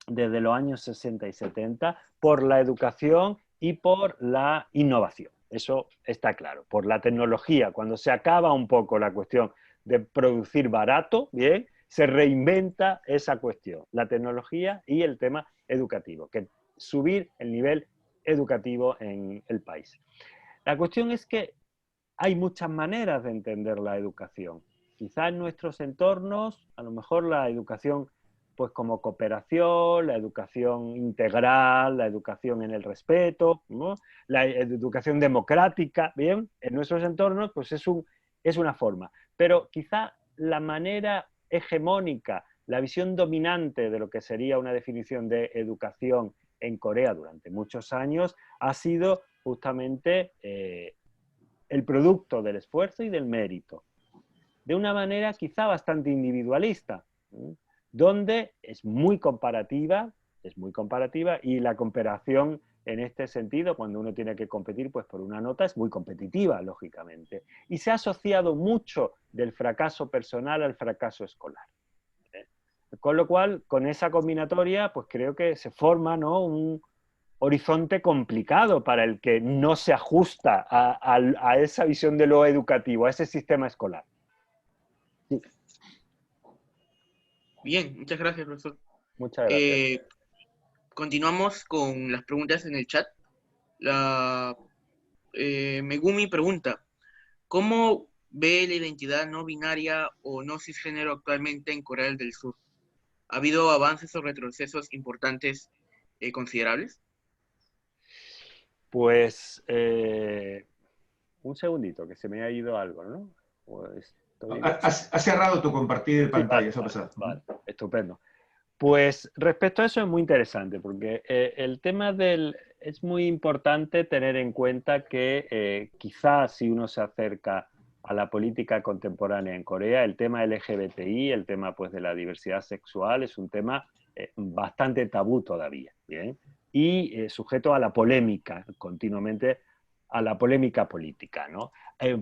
desde los años 60 y 70, por la educación y por la innovación. Eso está claro. Por la tecnología, cuando se acaba un poco la cuestión de producir barato, bien, se reinventa esa cuestión, la tecnología y el tema educativo, que subir el nivel educativo en el país. La cuestión es que hay muchas maneras de entender la educación. Quizá en nuestros entornos, a lo mejor la educación pues como cooperación, la educación integral, la educación en el respeto, ¿no?, la educación democrática, bien, en nuestros entornos pues es una forma. Pero quizá la manera hegemónica, la visión dominante de lo que sería una definición de educación en Corea durante muchos años ha sido justamente el producto del esfuerzo y del mérito, de una manera quizá bastante individualista, donde es muy comparativa y la comparación en este sentido, cuando uno tiene que competir pues por una nota, es muy competitiva, lógicamente. Y se ha asociado mucho del fracaso personal al fracaso escolar. Con lo cual, con esa combinatoria, pues creo que se forma, ¿no?, un horizonte complicado para el que no se ajusta a esa visión de lo educativo, a ese sistema escolar. Sí. Bien, muchas gracias, profesor. Muchas gracias. Continuamos con las preguntas en el chat. Megumi pregunta, ¿cómo ve la identidad no binaria o no cisgénero actualmente en Corea del Sur? ¿Ha habido avances o retrocesos importantes considerables? Pues un segundito, que se me ha ido algo, ¿no? Pues Has cerrado tu compartir sí, pantalla, eso ha pasado. Vale, estupendo. Pues respecto a eso es muy interesante, porque el tema es muy importante tener en cuenta que quizás si uno se acerca a la política contemporánea en Corea, el tema LGBTI, el tema pues de la diversidad sexual es un tema bastante tabú todavía, ¿bien? Y sujeto a la polémica continuamente a la polémica política, ¿no?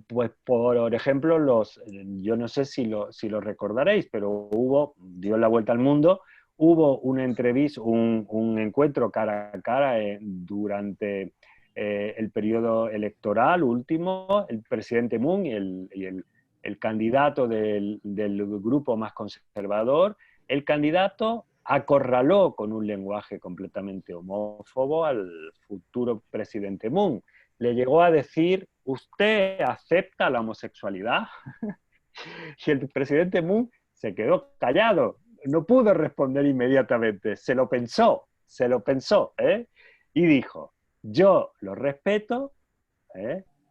Pues por ejemplo, yo no sé si lo recordaréis, pero dio la vuelta al mundo, hubo una entrevista, un encuentro cara a cara durante el periodo electoral último, el presidente Moon y el candidato del grupo más conservador. El candidato acorraló con un lenguaje completamente homófobo al futuro presidente Moon. Le llegó a decir: ¿usted acepta la homosexualidad? Y el presidente Moon se quedó callado, no pudo responder inmediatamente, se lo pensó, y dijo: yo lo respeto,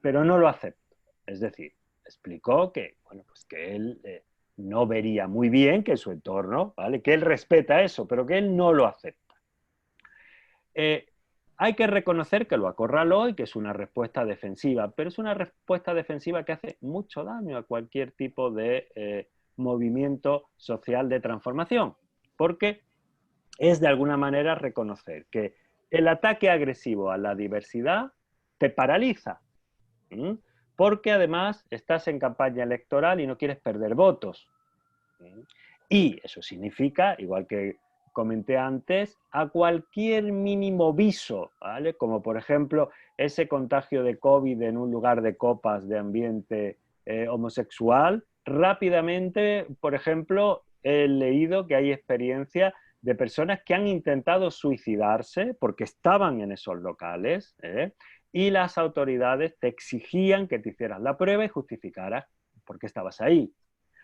pero no lo acepto. Es decir, explicó que, bueno, pues que él no vería muy bien que su entorno, ¿vale?, que él respeta eso, pero que él no lo acepta. Hay que reconocer que lo acorraló y que es una respuesta defensiva, pero es una respuesta defensiva que hace mucho daño a cualquier tipo de movimiento social de transformación, porque es de alguna manera reconocer que el ataque agresivo a la diversidad te paraliza, porque además estás en campaña electoral y no quieres perder votos. Y eso significa, igual que comenté antes, a cualquier mínimo viso, ¿vale?, como por ejemplo ese contagio de COVID en un lugar de copas de ambiente homosexual, rápidamente, por ejemplo, he leído que hay experiencia de personas que han intentado suicidarse porque estaban en esos locales, y las autoridades te exigían que te hicieras la prueba y justificaras por qué estabas ahí.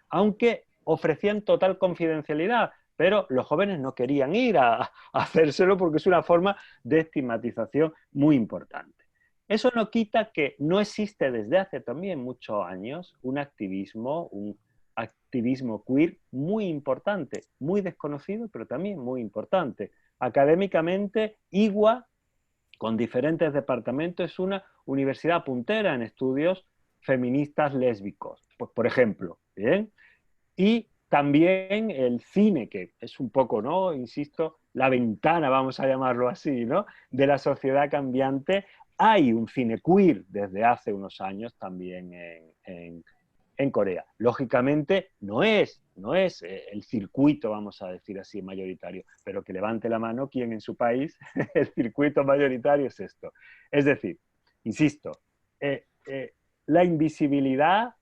Aunque ofrecían total confidencialidad, pero los jóvenes no querían ir a hacérselo porque es una forma de estigmatización muy importante. Eso no quita que no existe desde hace también muchos años un activismo queer muy importante, muy desconocido, pero también muy importante. Académicamente, IGUA, con diferentes departamentos, es una universidad puntera en estudios feministas lésbicos, pues, por ejemplo, ¿bien? Y también el cine, que es un poco, ¿no?, insisto, la ventana, vamos a llamarlo así, ¿no?, de la sociedad cambiante. Hay un cine queer desde hace unos años también en Corea. Lógicamente no es el circuito, vamos a decir así, mayoritario, pero que levante la mano quien en su país el circuito mayoritario es esto. Es decir, insisto, la invisibilidad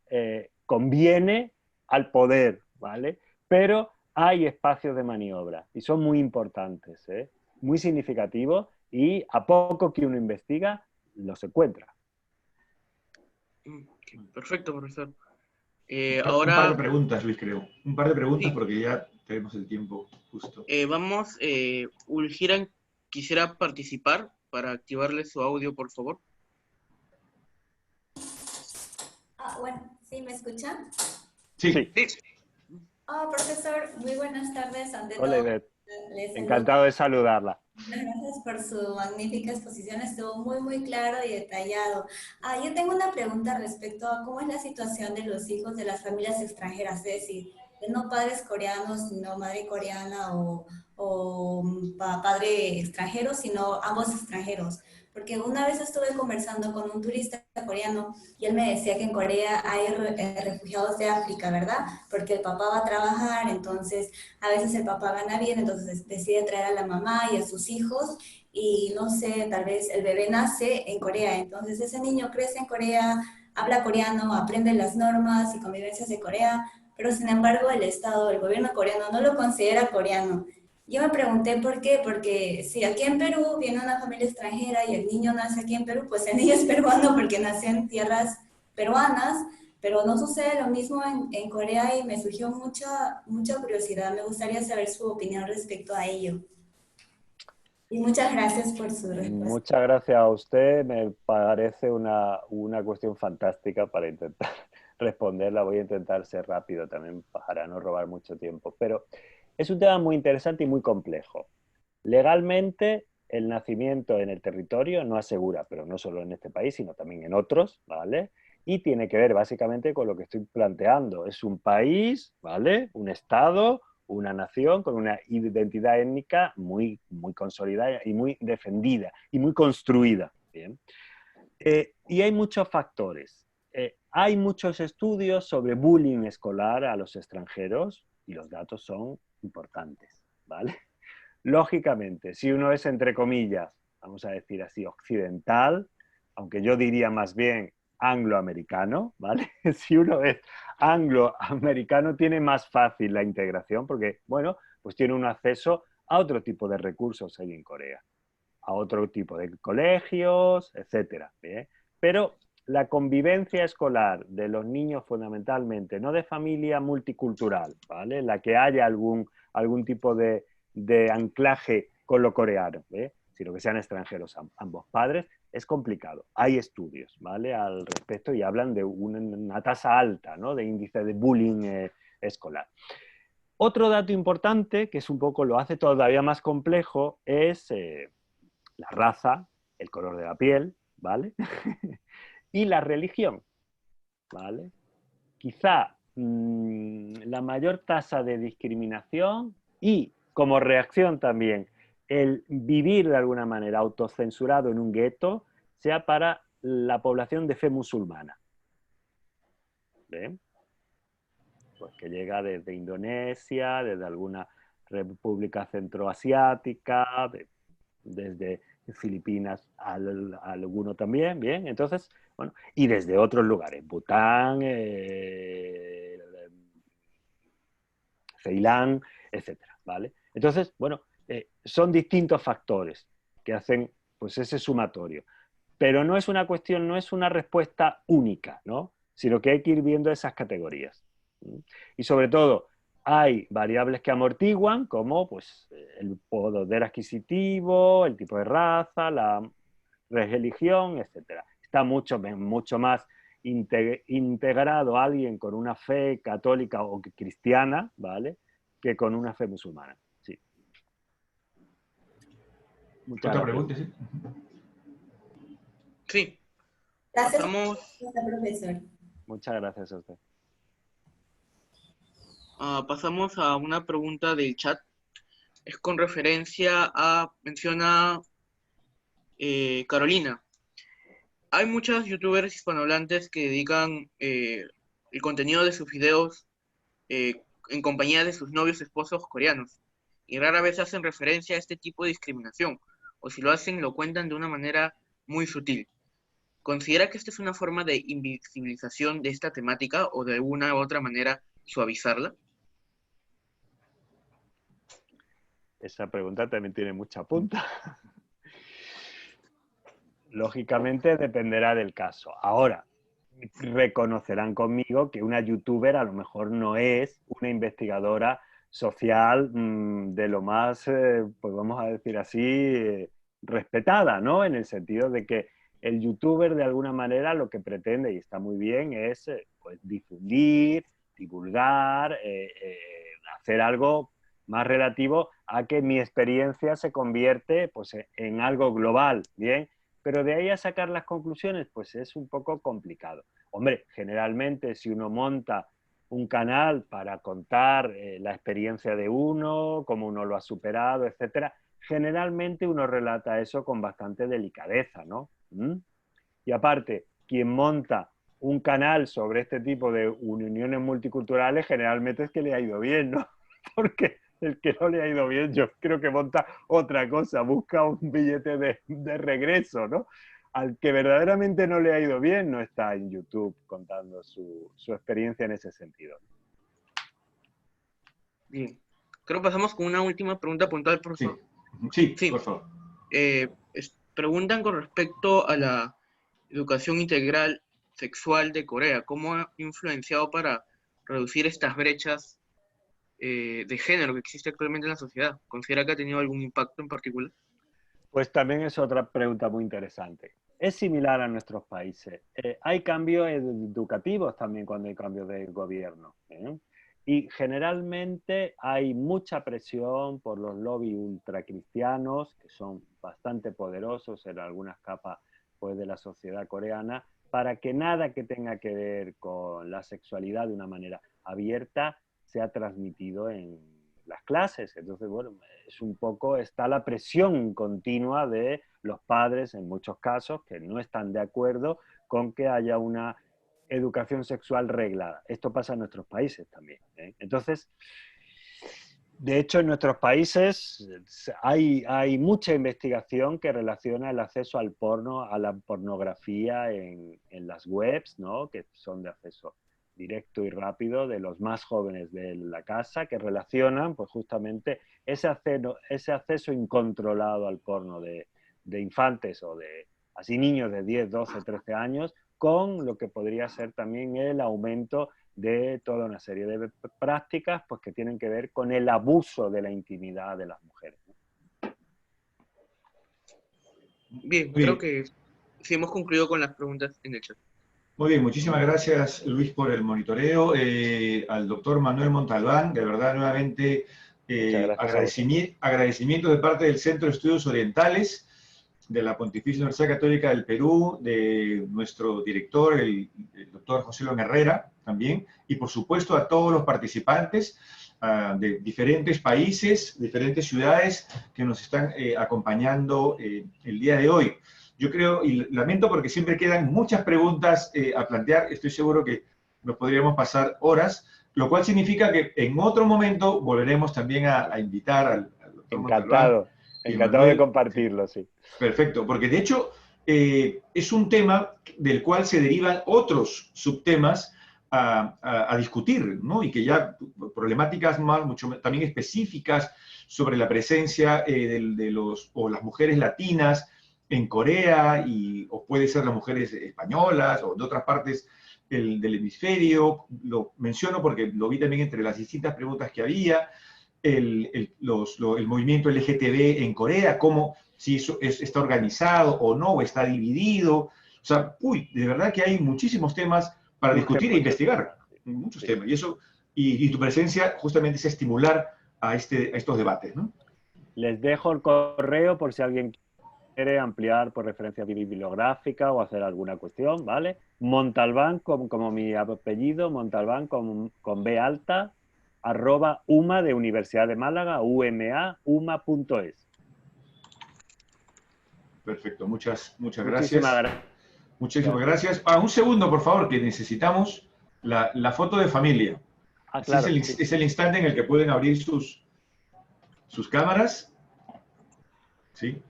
conviene al poder, ¿vale? Pero hay espacios de maniobra y son muy importantes, muy significativos, y a poco que uno investiga, los encuentra. Perfecto, profesor. Un par de preguntas, Luis, creo. Un par de preguntas, sí, porque ya tenemos el tiempo justo. Ulgiran quisiera participar para activarle su audio, por favor. Bueno, ¿sí me escuchan? Sí. Profesor, muy buenas tardes. Ante Hola, todo, Ivette. Encantado de saludarla. Gracias por su magnífica exposición, estuvo muy claro y detallado. Yo tengo una pregunta respecto a cómo es la situación de los hijos de las familias extranjeras, es decir, no padres coreanos, sino madre coreana o padre extranjero, sino ambos extranjeros. Porque una vez estuve conversando con un turista coreano y él me decía que en Corea hay refugiados de África, ¿verdad? Porque el papá va a trabajar, entonces a veces el papá gana bien, entonces decide traer a la mamá y a sus hijos y no sé, tal vez el bebé nace en Corea, entonces ese niño crece en Corea, habla coreano, aprende las normas y convivencias de Corea, pero sin embargo el gobierno coreano no lo considera coreano. Yo me pregunté por qué, porque si aquí en Perú viene una familia extranjera y el niño nace aquí en Perú, pues el niño es peruano porque nació en tierras peruanas, pero no sucede lo mismo en Corea y me surgió mucha curiosidad. Me gustaría saber su opinión respecto a ello. Y muchas gracias por su respuesta. Muchas gracias a usted, me parece una cuestión fantástica para intentar responderla. Voy a intentar ser rápido también para no robar mucho tiempo, pero es un tema muy interesante y muy complejo. Legalmente, el nacimiento en el territorio no asegura, pero no solo en este país, sino también en otros, ¿vale? Y tiene que ver básicamente con lo que estoy planteando. Es un país, ¿vale?, un estado, una nación con una identidad étnica muy consolidada y muy defendida y muy construida, ¿bien? Y hay muchos factores. Hay muchos estudios sobre bullying escolar a los extranjeros y los datos son importantes, ¿vale? Lógicamente, si uno es, entre comillas, vamos a decir así, occidental, aunque yo diría más bien angloamericano, ¿vale? Si uno es angloamericano tiene más fácil la integración porque, bueno, pues tiene un acceso a otro tipo de recursos ahí en Corea, a otro tipo de colegios, etcétera, ¿bien? Pero la convivencia escolar de los niños fundamentalmente, no de familia multicultural, ¿vale? En la que haya algún tipo de anclaje con lo coreano, ¿eh? Sino que sean extranjeros ambos padres, es complicado. Hay estudios, ¿vale? Al respecto y hablan de una tasa alta, ¿no? De índice de bullying escolar. Otro dato importante, que es un poco lo hace todavía más complejo, es la raza, el color de la piel, ¿vale? Y la religión, ¿vale? Quizá la mayor tasa de discriminación y como reacción también el vivir de alguna manera autocensurado en un gueto sea para la población de fe musulmana. ¿Ven? Pues que llega desde Indonesia, desde alguna república centroasiática, desde Filipinas alguno también, bien, entonces, bueno, y desde otros lugares, Bután, Ceilán, etcétera, ¿vale? Entonces, bueno, son distintos factores que hacen, pues, ese sumatorio. Pero no es una cuestión, no es una respuesta única, ¿no? Sino que hay que ir viendo esas categorías. Y sobre todo, hay variables que amortiguan, como pues, el poder adquisitivo, el tipo de raza, la religión, etcétera. Está mucho más integrado alguien con una fe católica o cristiana, ¿vale? Que con una fe musulmana. Sí. Muchas ¿Otra gracias. pregunta? Sí. Sí, Gracias, pasamos, profesor. Muchas gracias a usted. pasamos a una pregunta del chat. Es con referencia a, menciona Carolina. Hay muchas youtubers hispanohablantes que dedican el contenido de sus videos en compañía de sus novios esposos coreanos y rara vez hacen referencia a este tipo de discriminación, o si lo hacen lo cuentan de una manera muy sutil. ¿Considera que esta es una forma de invisibilización de esta temática o de alguna u otra manera suavizarla? Esa pregunta también tiene mucha punta. Lógicamente dependerá del caso. Ahora, reconocerán conmigo que una youtuber a lo mejor no es una investigadora social de lo más, pues vamos a decir así, respetada, ¿no? En el sentido de que el youtuber de alguna manera lo que pretende, y está muy bien, es pues, difundir, divulgar, hacer algo más relativo a que mi experiencia se convierte pues, en algo global, ¿bien? Pero de ahí a sacar las conclusiones, pues es un poco complicado. Hombre, generalmente si uno monta un canal para contar la experiencia de uno, cómo uno lo ha superado, etcétera, generalmente uno relata eso con bastante delicadeza, ¿no? Y aparte, quien monta un canal sobre este tipo de uniones multiculturales generalmente es que le ha ido bien, ¿no? Porque el que no le ha ido bien, yo creo que monta otra cosa, busca un billete de regreso, ¿no? Al que verdaderamente no le ha ido bien, no está en YouTube contando su experiencia en ese sentido. Bien. Creo que pasamos con una última pregunta puntual, profesor. Sí, Sí. por favor. Preguntan con respecto a la educación integral sexual de Corea. ¿Cómo ha influenciado para reducir estas brechas de género que existe actualmente en la sociedad? ¿Considera que ha tenido algún impacto en particular? Pues también es otra pregunta muy interesante. Es similar a nuestros países. Hay cambios educativos también cuando hay cambios de gobierno. Y generalmente hay mucha presión por los lobbies ultracristianos, que son bastante poderosos en algunas capas pues, de la sociedad coreana, para que nada que tenga que ver con la sexualidad de una manera abierta sea transmitido en las clases. Entonces, bueno, es un poco, está la presión continua de los padres, en muchos casos, que no están de acuerdo con que haya una educación sexual reglada. Esto pasa en nuestros países también, ¿eh? Entonces, de hecho, en nuestros países hay mucha investigación que relaciona el acceso al porno, a la pornografía en las webs, ¿no? Que son de acceso directo y rápido de los más jóvenes de la casa, que relacionan pues, justamente ese acceso incontrolado al porno de infantes o de así niños de 10, 12, 13 años, con lo que podría ser también el aumento de toda una serie de prácticas pues, que tienen que ver con el abuso de la intimidad de las mujeres. Bien, creo que sí hemos concluido con las preguntas en el chat. Muy bien, muchísimas gracias Luis por el monitoreo. Al doctor Manuel Montalbán, de verdad nuevamente agradecimientos de parte del Centro de Estudios Orientales de la Pontificia Universidad Católica del Perú, de nuestro director, el doctor José León Herrera, también, y por supuesto a todos los participantes de diferentes países, diferentes ciudades que nos están acompañando el día de hoy. Yo creo, y lamento porque siempre quedan muchas preguntas a plantear, estoy seguro que nos podríamos pasar horas, lo cual significa que en otro momento volveremos también a invitar al doctor Montalbán. Encantado de compartirlo, sí. Perfecto, porque de hecho es un tema del cual se derivan otros subtemas a discutir, ¿no? Y que ya problemáticas más, mucho también específicas sobre la presencia de las mujeres latinas en Corea, o puede ser las mujeres españolas o de otras partes del hemisferio. Lo menciono porque lo vi también entre las distintas preguntas que había. El movimiento LGTB en Corea, cómo, si eso está organizado o no, o está dividido. O sea, de verdad que hay muchísimos temas para discutir e investigar. Muchos temas. Y tu presencia justamente es estimular a estos debates, ¿no? Les dejo el correo por si alguien quiere ampliar por referencia bibliográfica o hacer alguna cuestión, ¿vale? Montalbán, como mi apellido, Montalbán con B alta, @uma de Universidad de Málaga, uma.es. Perfecto, muchas gracias. Muchísimas gracias. Un segundo, por favor, que necesitamos la foto de familia. Claro, es el instante en el que pueden abrir sus cámaras. ¿Sí?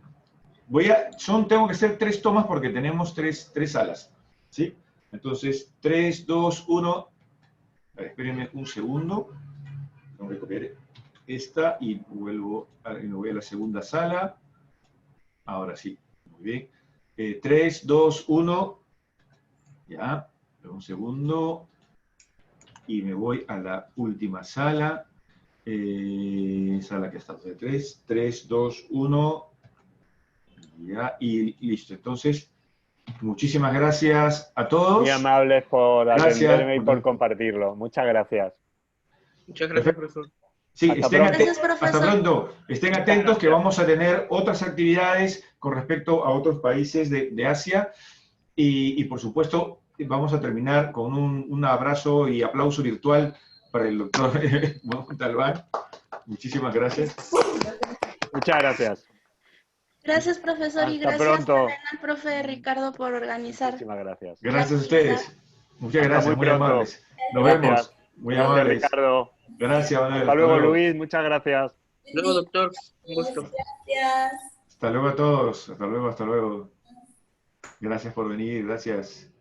Tengo que hacer 3 tomas porque tenemos tres salas. ¿Sí? Entonces, 3, 2, 1. Espérenme un segundo. Tengo que copiar esta y me voy a la segunda sala. Ahora sí, muy bien. 3, 2, 1. Ya, un segundo. Y me voy a la última sala. Sala que está de 3. 3, 2, 1. Ya, y listo. Entonces, muchísimas gracias a todos. Muy amables por atenderme y por compartirlo. Muchas gracias. Muchas gracias, profesor. Sí, gracias, profesor. Hasta pronto. Estén atentos que vamos a tener otras actividades con respecto a otros países de Asia y por supuesto vamos a terminar con un abrazo y aplauso virtual para el doctor Montalbán. Muchísimas gracias. Muchas gracias. Gracias, profesor, y gracias también al profe Ricardo por organizar. Muchísimas gracias. Gracias a ustedes. Muchas gracias, muy amables. Nos vemos. Muy amables. Ricardo. Gracias, Manuel. Hasta luego, Luis. Muchas gracias. Hasta luego, doctor. Un gusto. Gracias. Hasta luego a todos. Hasta luego. Gracias por venir. Gracias.